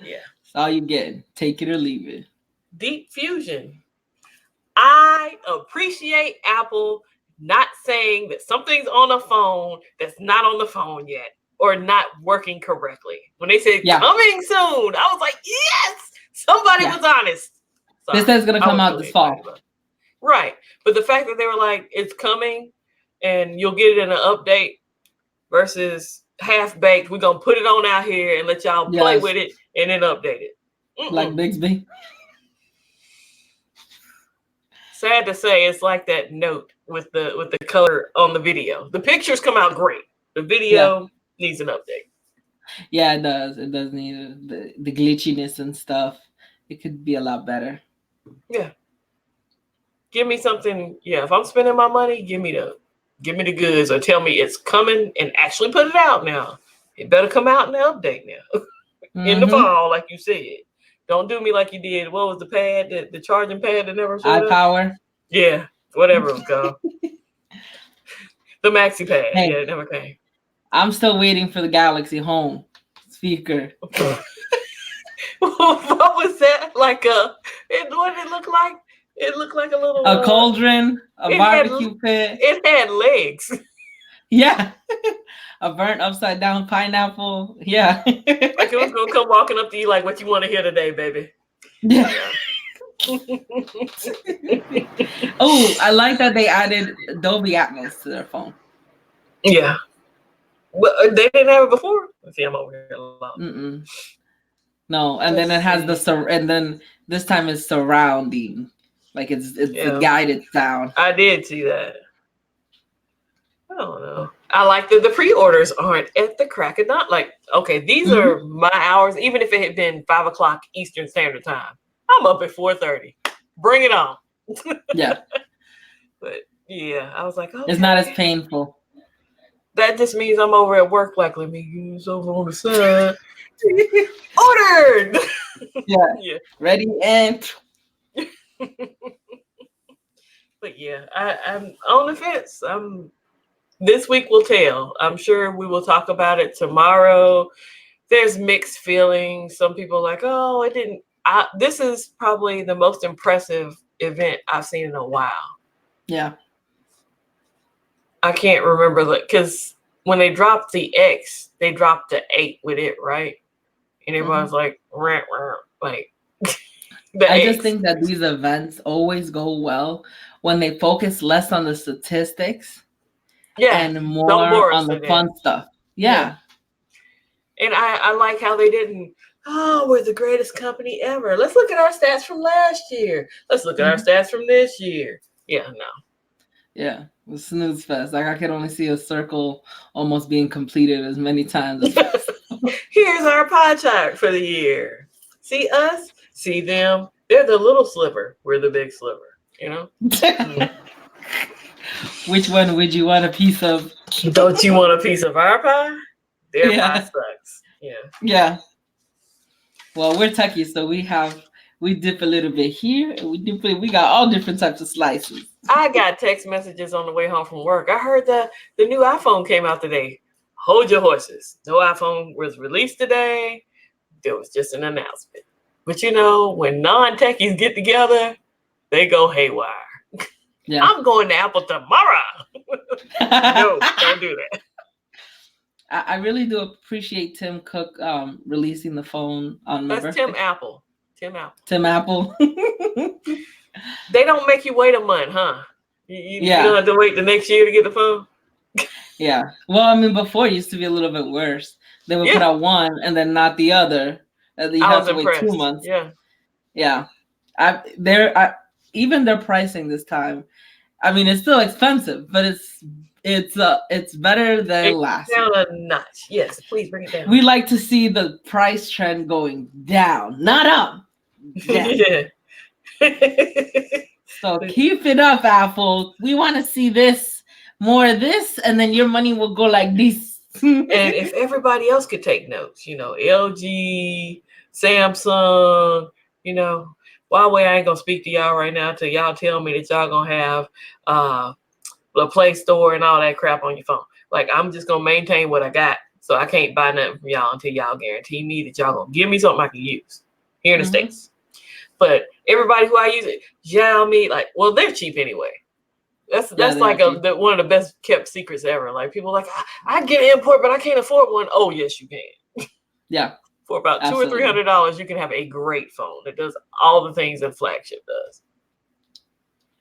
Yeah. That's all you get. Take it or leave it. Deep fusion. I appreciate Apple not saying that something's on a phone that's not on the phone yet or not working correctly. When they said coming soon, I was like, yes, somebody was honest. Sorry, this is going to come out this fall. Right. But the fact that they were like, it's coming and you'll get it in an update versus half-baked, we're going to put it on out here and let y'all play with it and then update it. Like Bixby. Sad to say, it's like that note with the color on the video. The pictures come out great. The video needs an update. Yeah, it does. It does need the glitchiness and stuff. It could be a lot better. Yeah. Give me something. Yeah, if I'm spending my money, give me the goods, or tell me it's coming and actually put it out now. It better come out in the update now. In the fall, like you said. Don't do me like you did. What was the pad, the charging pad that never showed up? iPower. Yeah, whatever it was called. The maxi pad. Hey, yeah, it never came. I'm still waiting for the Galaxy Home speaker. What was that? Like what did it look like? It looked like a little cauldron, a barbecue pit. It had legs. Yeah. A burnt upside down pineapple. Yeah. Like it was gonna come walking up to you like, what you want to hear today, baby? Yeah. Oh, I like that they added Dolby Atmos to their phone. Yeah. Well, they didn't have it before. Let's see, I'm over here alone. No, and then it has and then this time it's surrounding. Like it's a guided sound. I did see that. I don't know. I like that the pre-orders aren't at the crack of dawn. Like, okay, these are my hours. Even if it had been 5 o'clock Eastern Standard Time, I'm up at 4:30. Bring it on. Yeah. But yeah, I was like, okay. It's not as painful. That just means I'm over at work. Like, let me use over on the side. Ordered. Yeah. Ready and. But yeah, I'm on the fence. This week will tell. I'm sure we will talk about it tomorrow. There's mixed feelings. Some people are like, oh, it didn't. This is probably the most impressive event I've seen in a while. Yeah. I can't remember because when they dropped the X, they dropped the 8 with it, right? And everyone's like, rah, rah, like. I just think that these events always go well when they focus less on the statistics and more on the fun stuff. Yeah. And I like how they didn't, we're the greatest company ever. Let's look at our stats from last year. Let's look at our stats from this year. Yeah, no. Yeah, it was snooze fest. Like I could only see a circle almost being completed as many times as possible. Here's our pie chart for the year. See us? See them. They're the little sliver. We're the big sliver, you know? Which one would you want a piece of? Don't you want a piece of our pie? Their pie sucks. Yeah. Yeah. Well, we're techie, so we dip a little bit here, and we got all different types of slices. I got text messages on the way home from work. I heard the new iPhone came out today. Hold your horses. No iPhone was released today. There was just an announcement. But you know, when non-techies get together, they go haywire. Yeah. I'm going to Apple tomorrow. No, don't do that. I really do appreciate Tim Cook releasing the phone on my birthday. Tim Apple. Tim Apple. They don't make you wait a month, huh? You don't have to wait the next year to get the phone? Yeah. Well, I mean, before it used to be a little bit worse. They would put out one and then not the other. And you have to wait 2 months. Yeah. Yeah. Even their pricing this time, I mean, it's still expensive, but it's better than last year. Down a notch. Yes, please bring it down. We like to see the price trend going down, not up. Down. Yeah. So keep it up, Apple. We want to see this more of this, and then your money will go like this. And if everybody else could take notes, LG, Samsung, Huawei, I ain't gonna speak to y'all right now till y'all tell me that y'all gonna have the Play Store and all that crap on your phone. Like, I'm just gonna maintain what I got, so I can't buy nothing from y'all until y'all guarantee me that y'all gonna give me something I can use here in the States. But everybody who I use it, Xiaomi, they're cheap anyway. That's like one of the best kept secrets ever. Like, people are like, I get an import, but I can't afford one. Oh, yes, you can. Yeah. For about $200 or $300, you can have a great phone that does all the things that flagship does.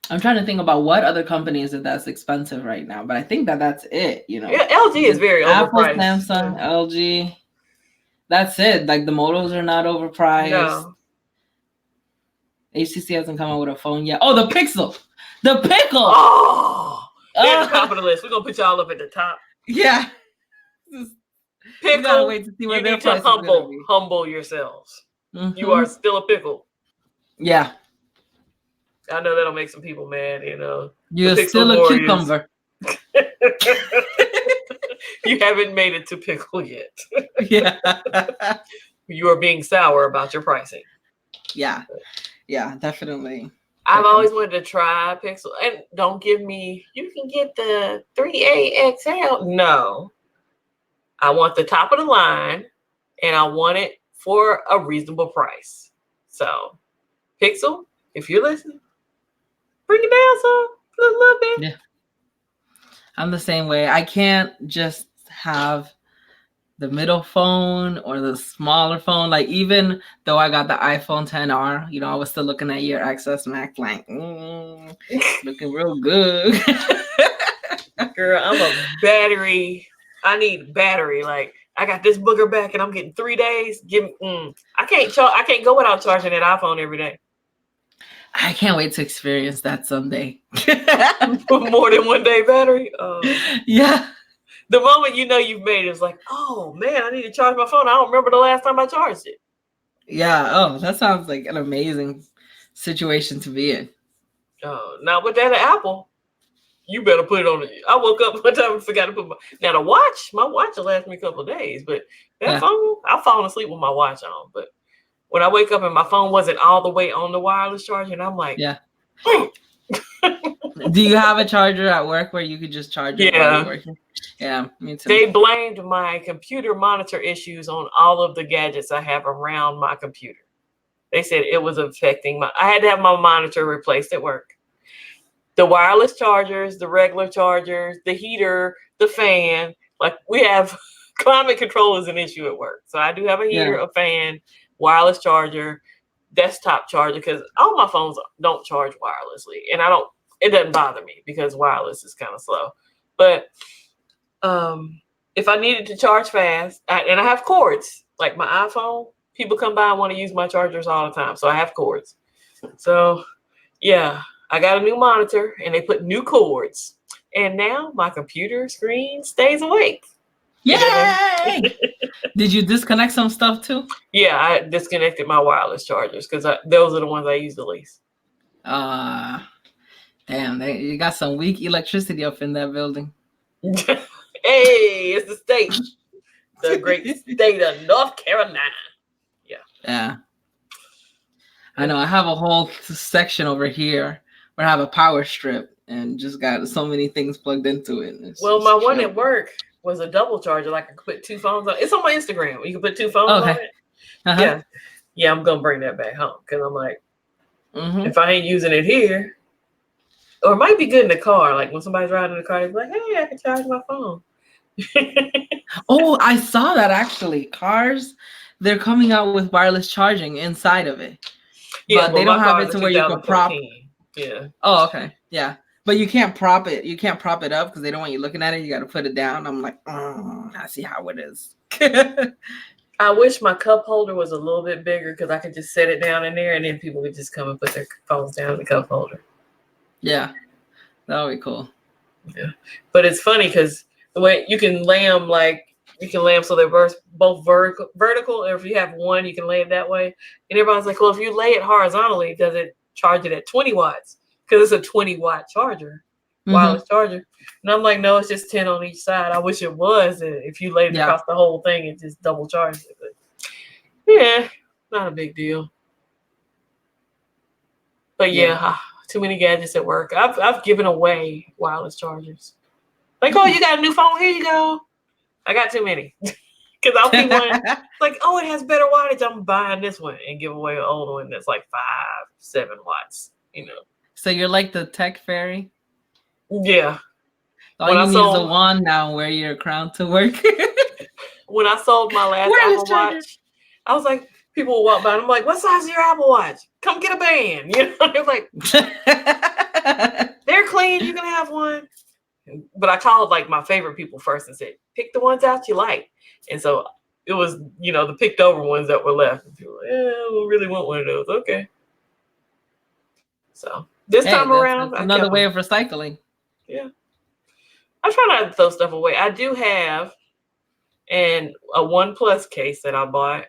I'm trying to think about what other companies that's expensive right now, but I think that's it. Yeah, LG is very overpriced. Apple, Samsung, LG. That's it. Like, the models are not overpriced. No. HTC hasn't come out with a phone yet. Oh, the Pixel. The Pickle. Oh, they're at the top of the list. We're gonna put y'all up at the top. Yeah. Pickle. Gotta wait to see what their price is gonna be. Humble yourselves. Mm-hmm. You are still a pickle. Yeah. I know that'll make some people mad. You're still a cucumber. You haven't made it to pickle yet. Yeah. You are being sour about your pricing. Yeah. Yeah, definitely. I've always wanted to try Pixel. And don't give me, you can get the 3A XL. No. I want the top of the line, and I want it for a reasonable price. So, Pixel, if you're listening, bring it down a little bit. Yeah. I'm the same way. I can't just have the middle phone or the smaller phone. Like, even though I got the iPhone XR, I was still looking at your XS Max, like, looking real good. Girl, I'm a battery. I need battery. Like, I got this booger back, and I'm getting 3 days. I can't go without charging that iPhone every day. I can't wait to experience that someday. More than 1 day battery. Yeah. The moment you've made it, it's like, oh man, I need to charge my phone. I don't remember the last time I charged it. Yeah. Oh, that sounds like an amazing situation to be in. Oh, now with that Apple, you better put it on. I woke up one time and forgot to put my watch will last me a couple of days, but that phone, I've fallen asleep with my watch on. But when I wake up and my phone wasn't all the way on the wireless charger, and I'm like, yeah. Do you have a charger at work where you could just charge it while you're working? Yeah, me too. They blamed my computer monitor issues on all of the gadgets I have around my computer. They said it was affecting I had to have my monitor replaced at work. The wireless chargers, the regular chargers, the heater, the fan. Like, we have climate control is an issue at work. So I do have a heater, a fan, wireless charger, desktop charger, because all my phones don't charge wirelessly. And it doesn't bother me because wireless is kind of slow. But if I needed to charge fast, and I have cords, like my iPhone, people come by and want to use my chargers all the time. So I have cords. So yeah, I got a new monitor and they put new cords. And now my computer screen stays awake. Yay! Did you disconnect some stuff too? Yeah, I disconnected my wireless chargers because those are the ones I use the least. Damn, you got some weak electricity up in that building. Hey, it's the state. The great state of North Carolina. Yeah. Yeah. I know. I have a whole section over here where I have a power strip and just got so many things plugged into it. Well, my one at work was a double charger. Like, I could put 2 phones on. It's on my Instagram. You can put 2 phones on it. Uh-huh. Yeah, I'm gonna bring that back home because I'm like, if I ain't using it here, or it might be good in the car. Like, when somebody's riding in the car, they're like, hey, I can charge my phone. Oh, I saw that actually. Cars, they're coming out with wireless charging inside of it. Yeah, but they don't have it to where you can prop. Yeah. Oh, okay. Yeah. But you can't prop it. You can't prop it up because they don't want you looking at it. You got to put it down. I'm like, I see how it is. I wish my cup holder was a little bit bigger because I could just set it down in there and then people would just come and put their phones down in the cup holder. Yeah. That would be cool. Yeah. But it's funny because the way you can lay them, so they're both vertical, or if you have one, you can lay it that way. And everybody's like, well, if you lay it horizontally, does it charge it at 20 watts? Because it's a 20-watt charger. wireless charger. And I'm like, no, it's just 10 on each side. I wish it was. And if you laid it across the whole thing, it just double charges it. But yeah, not a big deal. But yeah, too many gadgets at work. I've given away wireless chargers. Like, oh, you got a new phone? Here you go. I got too many. Because I'll see one, like, oh, it has better wattage. I'm buying this one and give away an old one that's like 5-7 watts, you know. So you're like the tech fairy? Yeah. All you need is a wand now, wear your crown to work. When I sold my last Apple Watch, I was like, people will walk by and I'm like, what size is your Apple Watch? Come get a band. You know, they're like, they're clean. You can have one. But I called like my favorite people first and said, pick the ones out you like. And so it was, you know, the picked over ones that were left. And people were like, we really want one of those. Okay. So this time around, that's another way of recycling. Yeah. I try not to throw stuff away. I do have a OnePlus case that I bought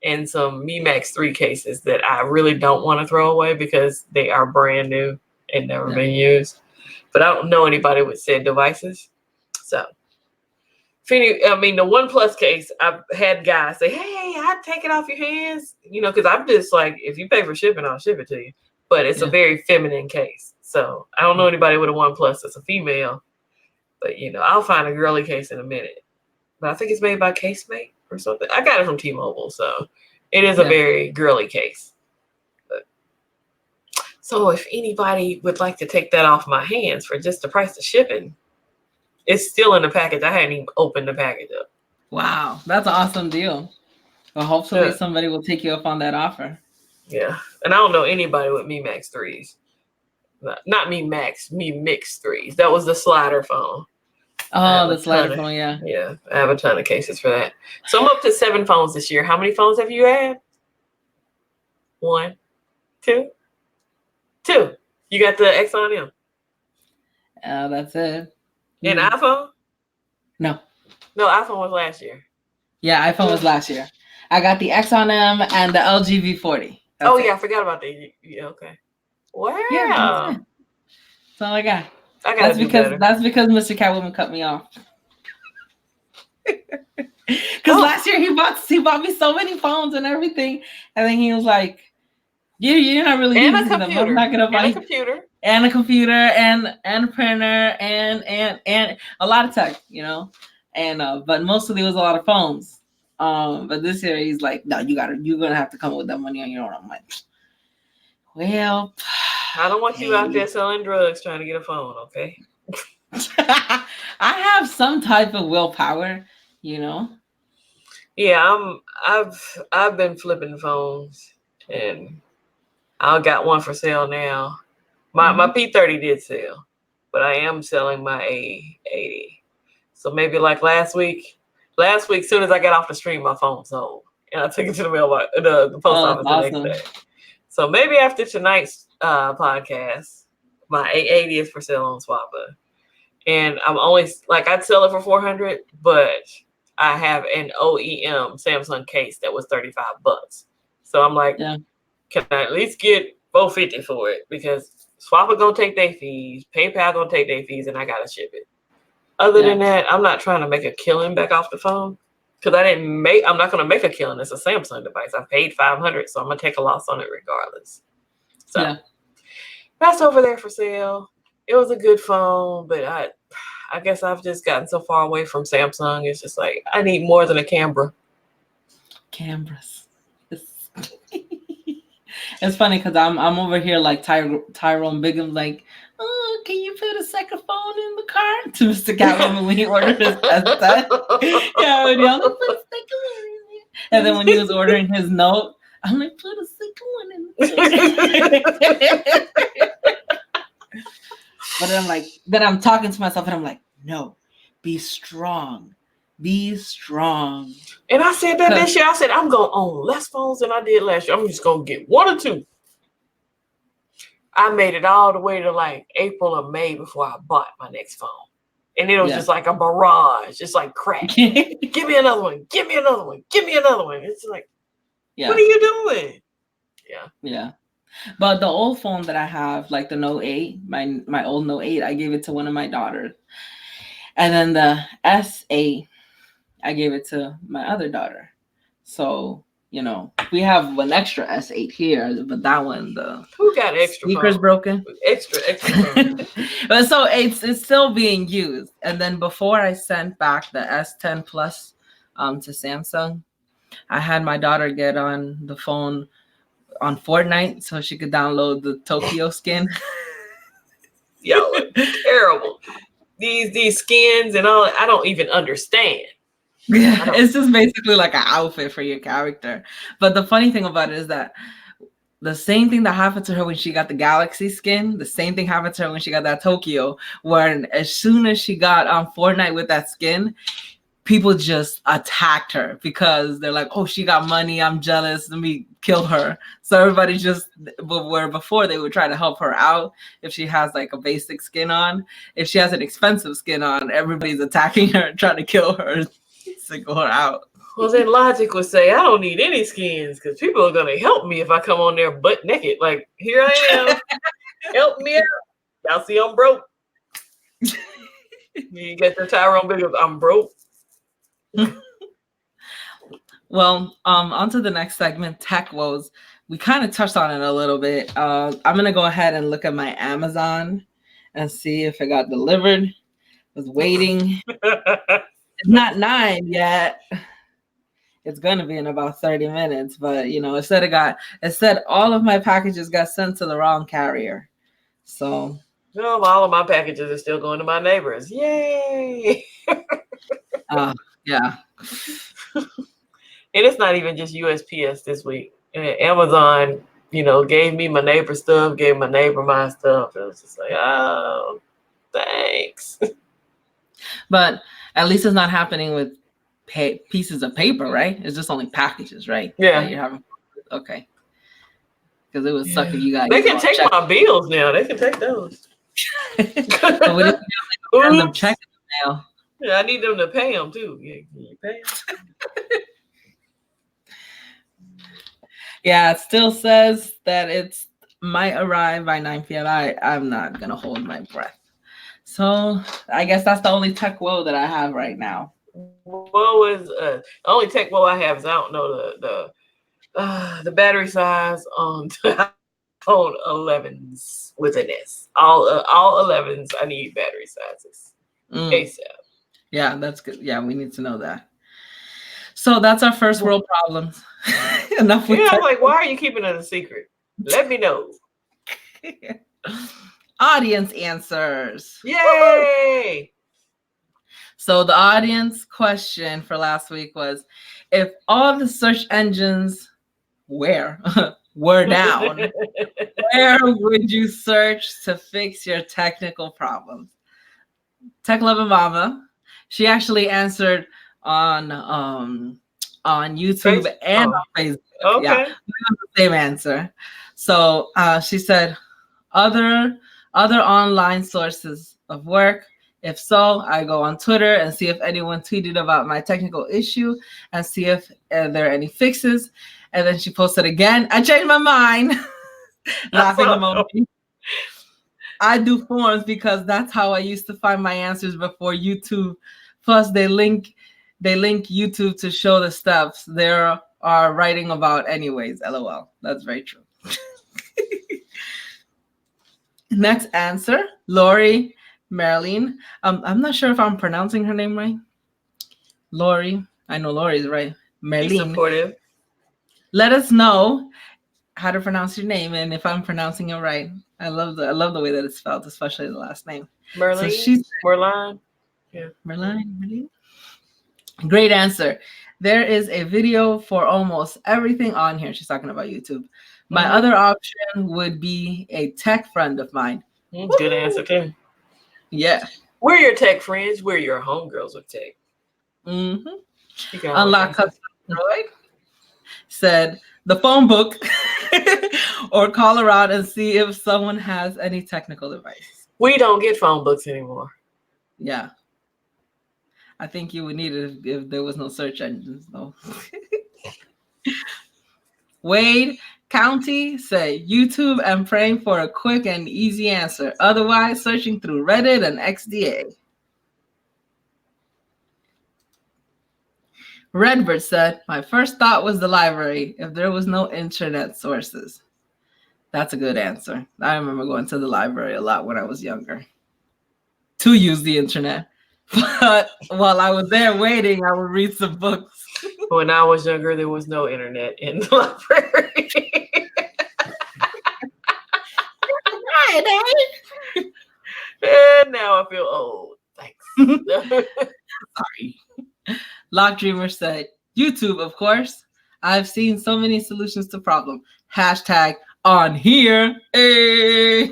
and some Mi Max 3 cases that I really don't want to throw away because they are brand new and never been used. But I don't know anybody with said devices. So, the OnePlus case, I've had guys say, hey, I'd take it off your hands. You know, because I'm just like, if you pay for shipping, I'll ship it to you. But it's a very feminine case. So, I don't know anybody with a OnePlus that's a female. But, you know, I'll find a girly case in a minute. But I think it's made by Casemate or something. I got it from T-Mobile. So, it is a very girly case. So if anybody would like to take that off my hands for just the price of shipping, it's still in the package. I hadn't even opened the package up. Wow, that's an awesome deal. Well, hopefully somebody will take you up on that offer. Yeah, and I don't know anybody with Mi Max 3s. Not Mi Max, Mi Mix 3s. That was the slider phone. Oh, the slider phone, yeah. Yeah, I have a ton of cases for that. So I'm up to 7 phones this year. How many phones have you had? 1, 2. 2. You got the Exxon M? That's it. And iPhone? No. No, iPhone was last year. Yeah, iPhone was last year. I got the Exxon M and the LG V40. I forgot about that. Yeah, okay. Wow. Yeah, that's all I got. That's because Mr. Catwoman cut me off. Because last year he bought me so many phones and everything, and then he was like, "You're not really using them. I'm not gonna buy a computer and a computer and a printer and a lot of tech, you know, and but mostly it was a lot of phones. But this year he's like, no, you're gonna have to come up with that money on your own. I'm like, well, I don't want you out there selling drugs trying to get a phone, okay? I have some type of willpower, you know. Yeah, I've been flipping phones, and I got one for sale now. My P30 did sell, but I am selling my A80. So maybe like last week, as soon as I got off the stream, my phone sold, and I took it to the mailbox, the post office the next day. So maybe after tonight's podcast, my A80 is for sale on Swappa. And I'm only I'd sell it for $400, but I have an OEM Samsung case that was $35. So I'm like, can I at least get $450 for it? Because Swappa gonna take their fees, PayPal gonna take their fees, and I gotta ship it. Other than that, I'm not trying to make a killing back off the phone. Because I'm not going to make a killing. It's a Samsung device. I paid $500, so I'm going to take a loss on it regardless. So that's over there for sale. It was a good phone, but I guess I've just gotten so far away from Samsung. It's just like, I need more than a camera. Cameras. It's funny because I'm over here like Tyrone Bigham, like, oh, can you put a second phone in the car? To Mr. Catwoman when he ordered his test. Yeah, and y'all like, put a second one in there. And then when he was ordering his note, I'm like, put a second one in there. But then I'm like, then I'm talking to myself and I'm like, no, be strong. Be strong. And I said that this year. I said, I'm going to own less phones than I did last year. I'm just going to get 1 or 2. I made it all the way to like April or May before I bought my next phone. And it was just like a barrage, just like crack. Give me another one. Give me another one. Give me another one. It's like, what are you doing? Yeah. Yeah. But the old phone that I have, like the Note 8, my old Note 8, I gave it to one of my daughters. And then the S8, I gave it to my other daughter. So, we have an extra S8 here, but that one, the Who got extra speaker's phone? broken. Extra phone. But so it's still being used. And then before I sent back the S10 Plus to Samsung, I had my daughter get on the phone on Fortnite so she could download the Tokyo skin. Y'all are terrible. These skins and all, I don't even understand. Yeah, it's just basically like an outfit for your character. But the funny thing about it is that the same thing that happened to her when she got the Galaxy skin, the same thing happened to her when she got that Tokyo, where as soon as she got on Fortnite with that skin, people just attacked her because they're like, oh, she got money, I'm jealous, let me kill her. So everybody just, where before they would try to help her out if she has like a basic skin on. If she has an expensive skin on, everybody's attacking her, trying to kill her, single her out. Well, then logic would say, I don't need any skins because people are going to help me if I come on there butt naked. Like, here I am. Help me out. Y'all see I'm broke. You get the Tyrone Biggums, I'm broke. Well, on to the next segment, tech woes. We kind of touched on it a little bit. I'm going to go ahead and look at my Amazon and see if it got delivered. I was waiting. It's not 9 yet. It's gonna be in about 30 minutes, but it said all of my packages got sent to the wrong carrier. So all of my packages are still going to my neighbors. Yay! Yeah. And it's not even just USPS this week. Amazon, gave me my neighbor stuff, gave my neighbor my stuff. It was just like, oh, thanks. But at least it's not happening with pieces of paper, right? It's just only packages, right? Yeah. That you're having. Okay. Because it would suck if you got. They can take my bills now. They can take those. But we didn't have them check in the mail. Yeah, I need them to pay them too. Yeah, can you pay them? Yeah, it still says that it might arrive by 9 p.m. I'm not gonna hold my breath. So I guess that's the only tech woe that I have right now. The only tech woe I have is I don't know the battery size on iPhone 11s with an S. All 11s, I need battery sizes ASAP. Yeah, that's good. Yeah, we need to know that. So that's our first world problems. Enough with I'm like, why are you keeping it a secret? Let me know. Audience answers. Yay! So the audience question for last week was, if all the search engines were down, where would you search to fix your technical problems? Tech Luv'n Momma, she actually answered on YouTube and on Facebook. Okay. Yeah, the same answer. So she said, other online sources of work. If so, I go on Twitter and see if anyone tweeted about my technical issue and see if there are any fixes. And then she posted again. I changed my mind. Laughing emoji. I do forums because that's how I used to find my answers before YouTube. Plus, they link YouTube to show the steps they are writing about anyways. LOL. That's very true. Next answer, Lori Marilyn. I'm not sure if I'm pronouncing her name right. Lori. I know Lori's right. Marilyn. Supportive. Let us know how to pronounce your name and if I'm pronouncing it right. I love the way that it's spelled, especially the last name. Merlin. So she's Merlin. Yeah. Merlin. Great answer. There is a video for almost everything on here. She's talking about YouTube. My other option would be a tech friend of mine. Good answer too. Yeah. We're your tech friends. We're your homegirls with tech. Unlock Custom Droid said the phone book or call around and see if someone has any technical advice. We don't get phone books anymore. Yeah. I think you would need it if there was no search engines, though. Wade County said YouTube and praying for a quick and easy answer. Otherwise, searching through Reddit and XDA. Redbird said, my first thought was the library if there was no internet sources. That's a good answer. I remember going to the library a lot when I was younger to use the internet. But while I was there waiting, I would read some books. When I was younger, there was no internet in the library. And now I feel old. Thanks. Sorry. Lock Dreamer said, YouTube, of course. I've seen so many solutions to problem. Hashtag on here. Hey.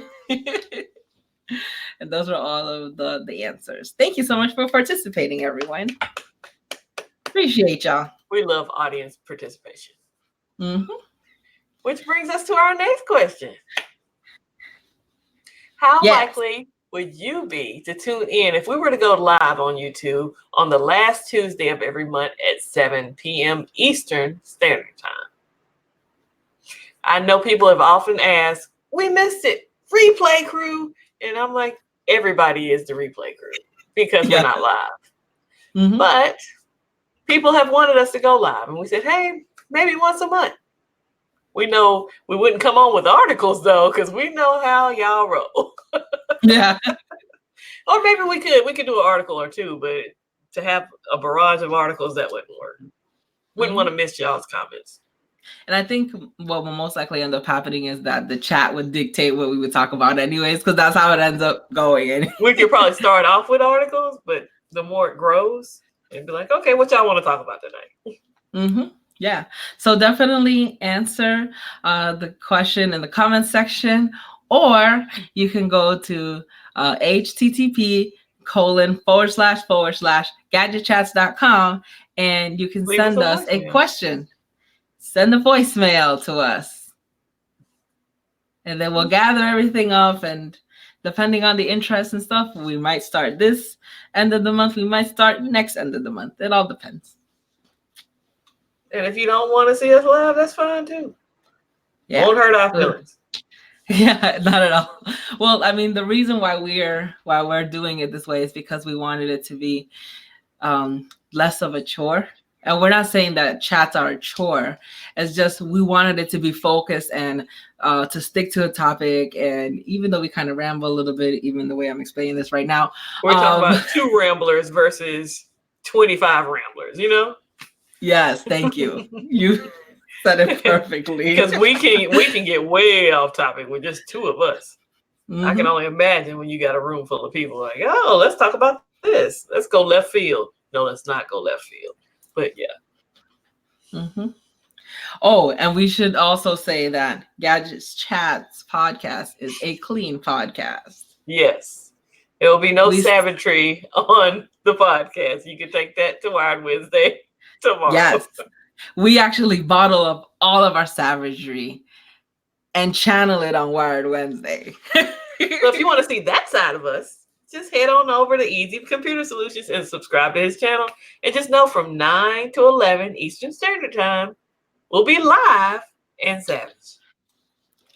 And those are all of the answers. Thank you so much for participating, everyone. Appreciate y'all. We love audience participation. Mm-hmm. Which brings us to our next question. How likely would you be to tune in if we were to go live on YouTube on the last Tuesday of every month at 7 p.m. Eastern Standard Time? I know people have often asked, we missed it, replay crew. And I'm like, everybody is the replay crew because we're not live. Mm-hmm. But people have wanted us to go live. And we said, hey, maybe once a month. We know we wouldn't come on with articles, though, because we know how y'all roll. Yeah. Or maybe we could do an article or two, but to have a barrage of articles, that wouldn't work. Wouldn't want to miss y'all's comments. And I think what will most likely end up happening is that the chat would dictate what we would talk about anyways, because that's how it ends up going. We could probably start off with articles, but the more it grows, it'd be like, okay, what y'all want to talk about tonight? Mm-hmm. Yeah. So definitely answer the question in the comment section, or you can go to http://gadgetchats.com and you can send us a question. Send a voicemail to us. And then we'll gather everything up, and depending on the interest and stuff, we might start this end of the month. We might start next end of the month. It all depends. And if you don't want to see us live, that's fine too. Yeah. Won't hurt our feelings. Yeah, not at all. Well, I mean, the reason why we're doing it this way is because we wanted it to be less of a chore. And we're not saying that chats are a chore. It's just we wanted it to be focused and to stick to a topic. And even though we kind of ramble a little bit, even the way I'm explaining this right now. We're talking about 2 ramblers versus 25 ramblers, you know? Yes, thank you. You said it perfectly. Because we can get way off topic with just 2 of us. Mm-hmm. I can only imagine when you got a room full of people like, oh, let's talk about this. Let's go left field. No, let's not go left field. But yeah. Mm-hmm. Oh, and we should also say that Gadget's Chats podcast is a clean podcast. Yes. There will be no savagery on the podcast. You can take that to Wired Wednesday tomorrow. Yes. We actually bottle up all of our savagery and channel it on Wired Wednesday. So if you want to see that side of us, just head on over to Eazy Computer Solutions and subscribe to his channel. And just know from 9 to 11 Eastern Standard Time, we'll be live and savage.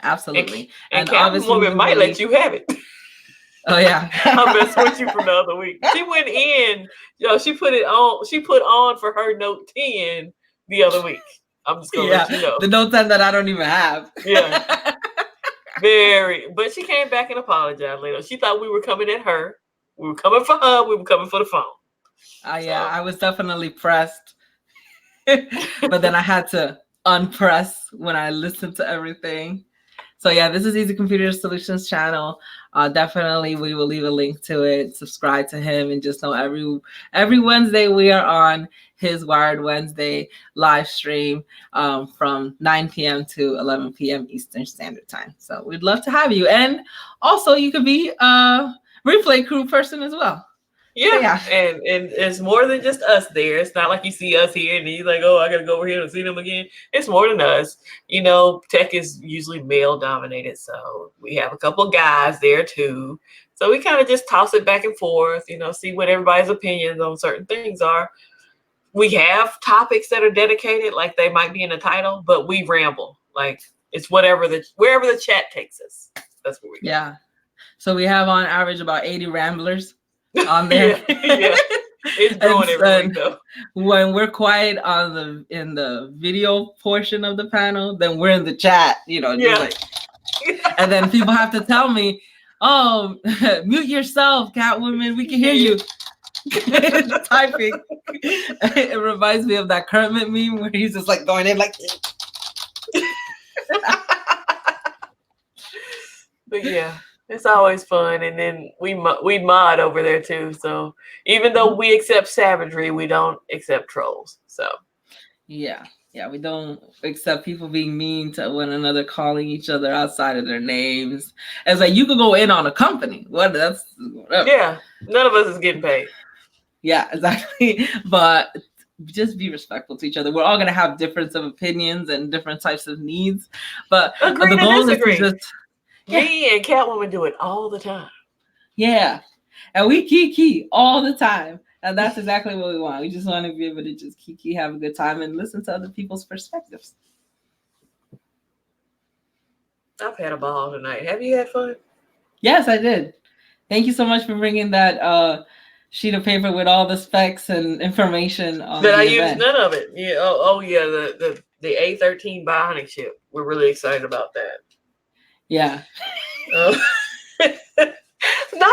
Absolutely. And Captain Woman might let you have it. Oh, yeah. I messed with you from the other week. She went in, she put it on. She put on for her Note 10 the other week. I'm just going to let you know. The Note 10 that I don't even have. Yeah. But she came back and apologized later. She thought we were coming at her. We were coming for her. We were coming for the phone. Yeah, I was definitely pressed. But then I had to unpress when I listened to everything. So yeah, this is Eazy Computer Solutions channel. Definitely, we will leave a link to it. Subscribe to him, and just know every Wednesday we are on his Wired Wednesday live stream from 9 p.m. to 11 p.m. Eastern Standard Time. So we'd love to have you, and also you could be a replay crew person as well. Yeah. And it's more than just us there. It's not like you see us here and you're like, oh, I gotta go over here and see them again. It's more than us. You know, tech is usually male dominated, so we have a couple guys there too. So we kind of just toss it back and forth, see what everybody's opinions on certain things are. We have topics that are dedicated, like they might be in the title, but we ramble. Like It's wherever the chat takes us. That's what we do. Yeah. So we have on average about 80 ramblers on there. Yeah. It's growing every week though. When we're quiet in the video portion of the panel, then we're in the chat, just like, and then people have to tell me, "Oh, mute yourself, Catwoman. We can hear you." Typing. It reminds me of that Kermit meme where he's just like going in like. But yeah, it's always fun, and then we mod over there too. So even though we accept savagery, we don't accept trolls. So yeah, we don't accept people being mean to one another, calling each other outside of their names. It's like you could go in on a company. Whatever. Yeah, none of us is getting paid. Yeah, exactly. But just be respectful to each other. We're all gonna have difference of opinions and different types of needs, but agree the goal is disagree. to just. Me and Catwoman do it all the time. Yeah. And we kiki all the time. And that's exactly what we want. We just want to be able to just kiki, have a good time, and listen to other people's perspectives. I've had a ball tonight. Have you had fun? Yes, I did. Thank you so much for bringing that sheet of paper with all the specs and information on that the I event. used none of it. Yeah. Oh yeah. The A13 Bionic chip. We're really excited about that. Yeah. Not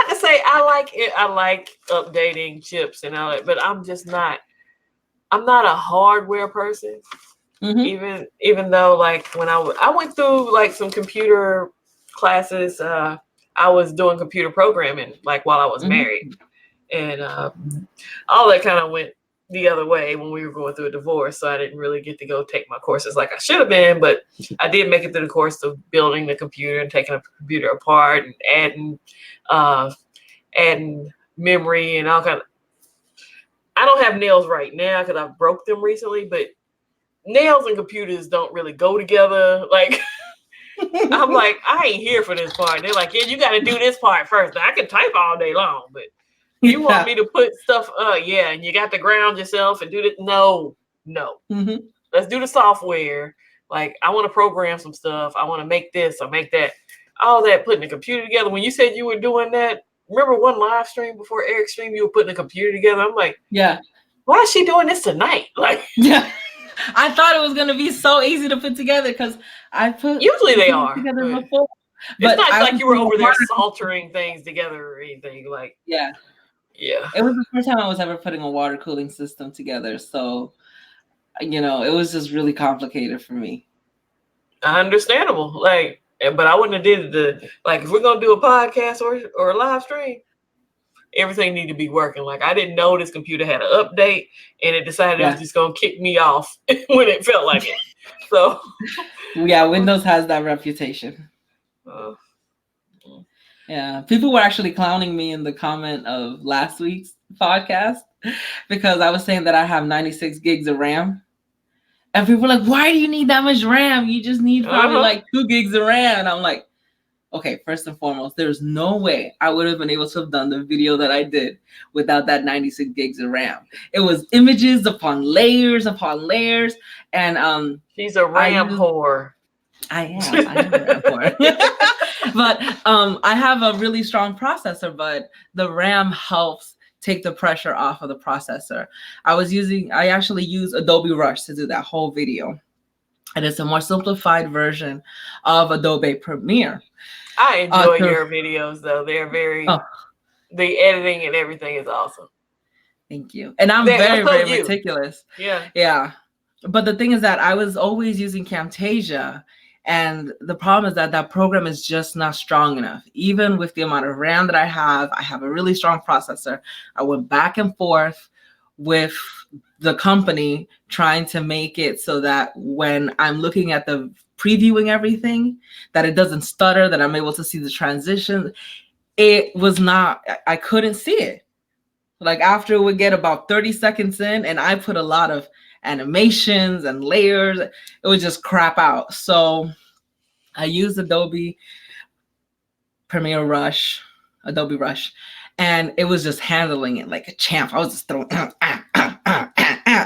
to say I like it. I like updating chips and all that, but I'm just not. I'm not a hardware person. Mm-hmm. Even though like when I went through like some computer classes, I was doing computer programming like while I was married, and all that kind of went the other way when we were going through a divorce. So I didn't really get to go take my courses like I should have been, but I did make it through the course of building the computer and taking a computer apart and adding memory and all kind of. I don't have nails right now because I broke them recently, but nails and computers don't really go together. Like I'm like, I ain't here for this part. They're like, yeah, you got to do this part first. Now, I can type all day long, but you want me to put stuff, yeah, and you got to ground yourself and do this. No. Mm-hmm. Let's do the software. Like, I want to program some stuff. I want to make this or make that. All that, putting the computer together. When you said you were doing that, remember one live stream before Eric's stream, you were putting a computer together? I'm like, yeah. Why is she doing this tonight? Like, yeah. I thought it was going to be so easy to put together because I put usually they are together before. It's not like you were over there soltering things together or anything. Like, yeah. It was the first time I was ever putting a water cooling system together. So, it was just really complicated for me. Understandable. Like, but I wouldn't have did if we're going to do a podcast or a live stream, everything need to be working. Like, I didn't know this computer had an update and it decided it was just going to kick me off when it felt like it. So, yeah, Windows has that reputation. Yeah, people were actually clowning me in the comment of last week's podcast because I was saying that I have 96 gigs of RAM. And people were like, why do you need that much RAM? You just need probably like 2 gigs of RAM. And I'm like, okay, first and foremost, there's no way I would have been able to have done the video that I did without that 96 gigs of RAM. It was images upon layers. And she's a RAM whore. I am a RAM whore. But I have a really strong processor, but the RAM helps take the pressure off of the processor. I actually use Adobe Rush to do that whole video. And it's a more simplified version of Adobe Premiere. I enjoy your videos though. They're very, the editing and everything is awesome. Thank you. And I'm very, very meticulous. Yeah. But the thing is that I was always using Camtasia. And the problem is that program is just not strong enough. Even with the amount of RAM that I have a really strong processor. I went back and forth with the company trying to make it so that when I'm looking at the previewing everything, that it doesn't stutter, that I'm able to see the transition. It was not, I couldn't see it. Like after it would get about 30 seconds in and I put a lot of animations and layers, it would just crap out. So I used Adobe Rush, and it was just handling it like a champ. I was just throwing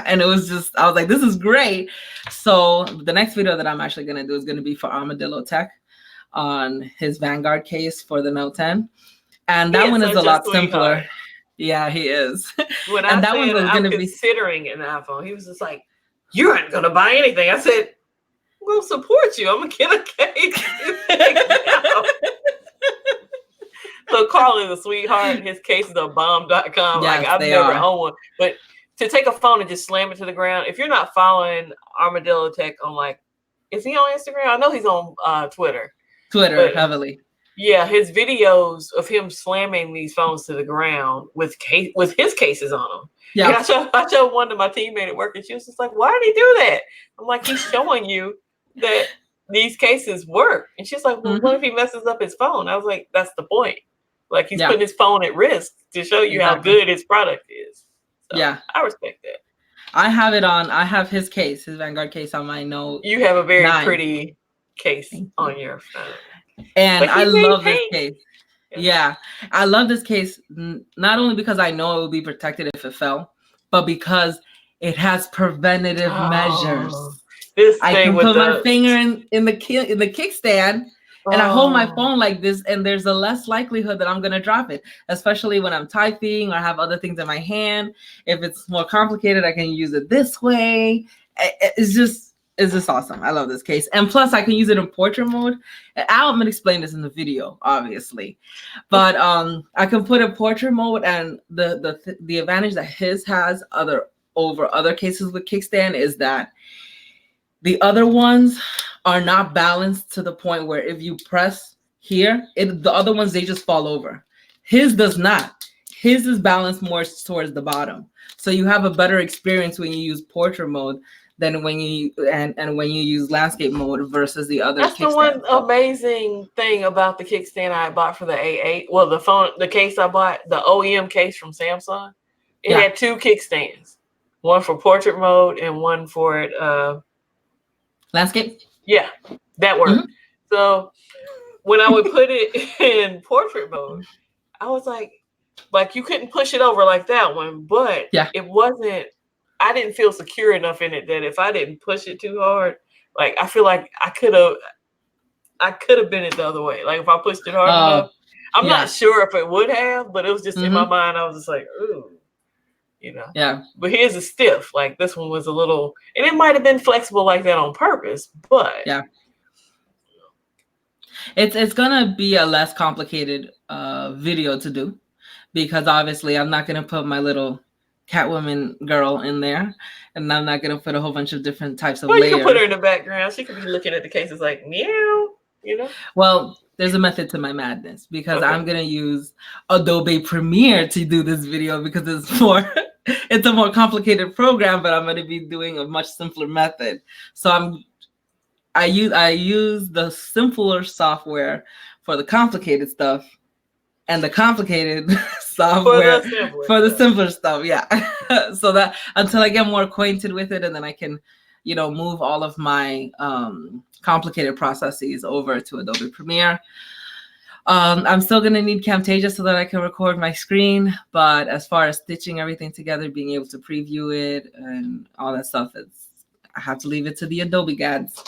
And it was just, I was like, this is great. So the next video that I'm actually going to do is going to be for Armadillo Tech on his Vanguard case for the Note 10. And that one is a lot simpler. Yeah, he is. When and I that said one was I'm going to be considering an iPhone, he was just like, you aren't going to buy anything. I said, we'll support you. I'm going to get a case. So Carl is a sweetheart. His cases are bomb.com. Yes, like I've never owned one. But to take a phone and just slam it to the ground, if you're not following Armadillo Tech on like, is he on Instagram? I know he's on Twitter. Twitter heavily. Yeah, his videos of him slamming these phones to the ground with his cases on them. Yeah. And I showed one to my teammate at work, and she was just like, why did he do that? I'm like, he's showing you that these cases work. And she's like, well, what if he messes up his phone? I was like, that's the point. Like, he's putting his phone at risk to show you how good his product is. So, yeah, I respect that. I have his case, his Vanguard case on my Note. You have a very pretty case on your phone. And I love this case. Yeah, I love this case, not only because I know it will be protected if it fell, but because it has preventative measures. I can put my finger in the kickstand, and I hold my phone like this, and there's a less likelihood that I'm going to drop it, especially when I'm typing or have other things in my hand. If it's more complicated, I can use it this way. It's just awesome. I love this case. And plus, I can use it in portrait mode. I'm going to explain this in the video, obviously. But I can put in portrait mode, and the advantage that his has over other cases with kickstand is that the other ones are not balanced to the point where if you press here, the other ones, they just fall over. His does not. His is balanced more towards the bottom. So you have a better experience when you use portrait mode than when you and when you use landscape mode versus the other. That's the one amazing thing about the kickstand I bought for the A8. Well, the case I bought, the OEM case from Samsung, it had two kickstands, one for portrait mode and one for landscape. Yeah, that worked. Mm-hmm. So when I would put it in portrait mode, I was like you couldn't push it over like that one, but it wasn't. I didn't feel secure enough in it that if I didn't push it too hard, like I feel like I could have been it the other way. Like if I pushed it hard enough, I'm not sure if it would have, but it was just in my mind. I was just like, ooh, you know. Yeah. But his is stiff. Like this one was a little, and it might have been flexible like that on purpose, but yeah. It's gonna be a less complicated video to do because obviously I'm not gonna put my little Catwoman girl in there, and I'm not gonna put a whole bunch of different types of layers. You can put her in the background. She could be looking at the cases like meow, you know. Well, there's a method to my madness because I'm gonna use Adobe Premiere to do this video because it's a more complicated program, but I'm gonna be doing a much simpler method. So I use the simpler software for the complicated stuff, and the complicated software for the simpler stuff. Yeah. So that until I get more acquainted with it, and then I can, move all of my complicated processes over to Adobe Premiere. I'm still going to need Camtasia so that I can record my screen. But as far as stitching everything together, being able to preview it and all that stuff, I have to leave it to the Adobe gods.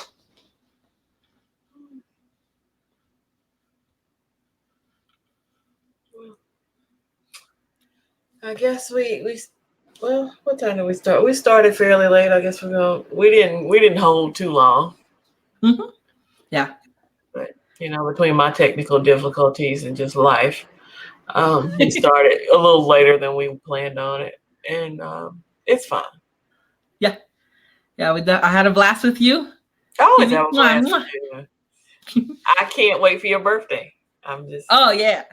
I guess well, what time did we start? We started fairly late. I guess we didn't hold too long. Mm-hmm. Yeah. But between my technical difficulties and just life, we started a little later than we planned on it, and it's fine. Yeah. Yeah. I had a blast with you. I always have a blast with you. I can't wait for your birthday. Oh yeah.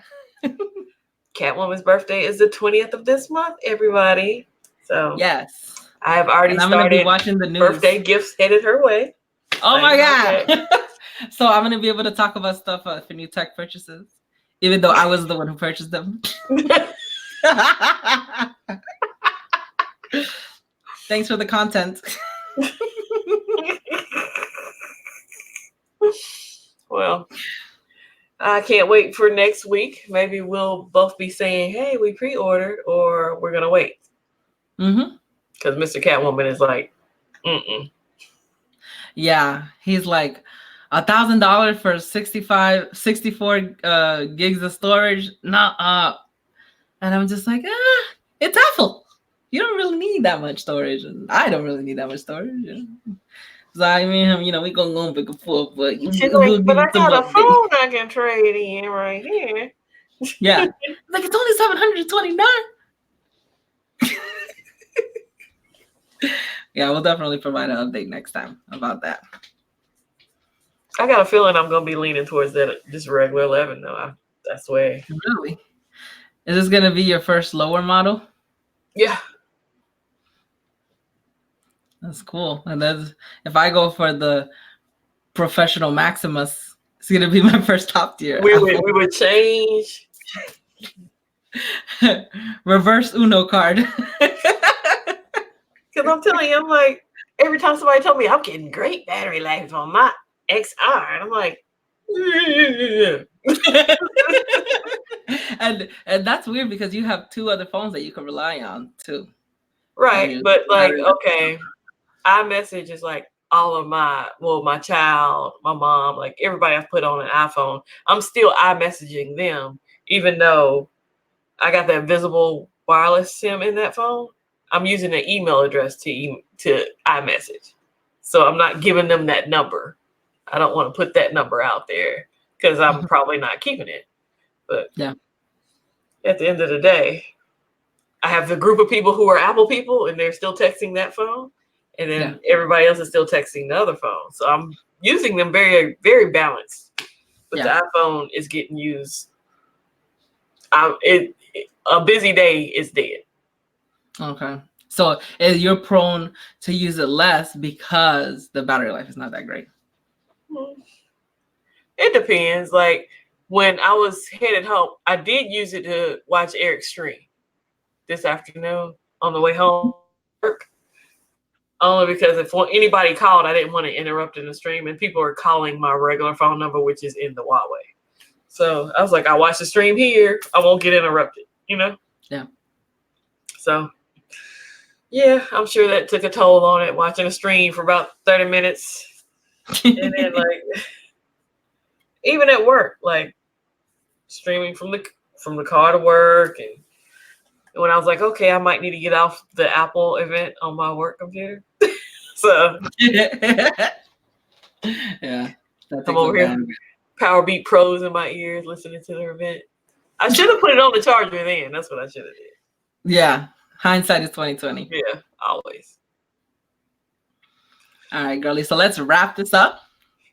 Catwoman's birthday is the 20th of this month, everybody. So yes, I have already started watching the news. Birthday gifts headed her way. Oh my God. So I'm gonna be able to talk about stuff for new tech purchases, even though I was the one who purchased them. Thanks for the content. Well, I can't wait for next week. Maybe we'll both be saying, hey, we pre-ordered, or we're going to wait. Mm-hmm. Because Mr. Catwoman is like, mm-mm. Yeah, he's like $1,000 for 64 gigs of storage. Nah, and I'm just like, it's Apple. You don't really need that much storage, and I don't really need that much storage. You know? So I mean, we gonna go back and forth, but She's we'll like, give but you I some got a updates. phone I can trade in right here. Yeah, like it's only 729. Yeah, we'll definitely provide an update next time about that. I got a feeling I'm gonna be leaning towards that just regular 11 though. That's the way. Really? Is this gonna be your first lower model? Yeah. That's cool. And that's if I go for the professional Maximus, it's gonna be my first top tier. We would change. Reverse Uno card. Because I'm telling you, I'm like, every time somebody told me I'm getting great battery life on my XR, and I'm like, and that's weird because you have two other phones that you can rely on too. right. But like, okay, iMessage is like all of my child, my mom, like everybody I've put on an iPhone. I'm still iMessaging them, even though I got that visible wireless SIM in that phone. I'm using an email address to iMessage. So I'm not giving them that number. I don't want to put that number out there because I'm probably not keeping it. But yeah, at the end of the day, I have the group of people who are Apple people and they're still texting that phone. And then everybody else is still texting the other phone. So I'm using them very, very balanced. But the iPhone is getting used. A busy day is dead. Okay. So you're prone to use it less because the battery life is not that great. It depends. Like when I was headed home, I did use it to watch Eric's stream this afternoon on the way home from work. Only because if anybody called, I didn't want to interrupt in the stream, and people are calling my regular phone number, which is in the Huawei. So I was like, I watch the stream here. I won't get interrupted, you know? Yeah. So, yeah, I'm sure that took a toll on it, watching a stream for about 30 minutes. And then, like, even at work, like, streaming from the car to work. And when I was like, okay, I might need to get off the Apple event on my work computer. So, yeah. I'm over here, Power Beat Pros in my ears, listening to the event. I should have put it on the charger then. That's what I should have did. Yeah. Hindsight is 2020. Yeah, always. All right, girlie. So let's wrap this up.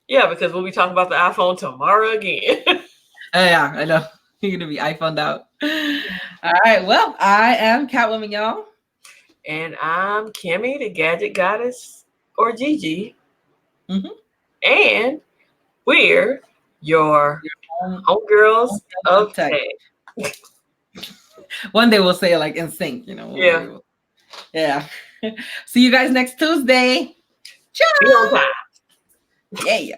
Yeah, because we'll be talking about the iPhone tomorrow again. Yeah, I know. You're going to be iPhoned out. All right. Well, I am Catwoman, y'all. And I'm Kimmy, the Gadget Goddess, or Gigi. Mm-hmm. And we're your homegirls of tech. One day we'll say it like in sync, you know. Yeah. Yeah. See you guys next Tuesday. Ciao. Be on time. Yeah.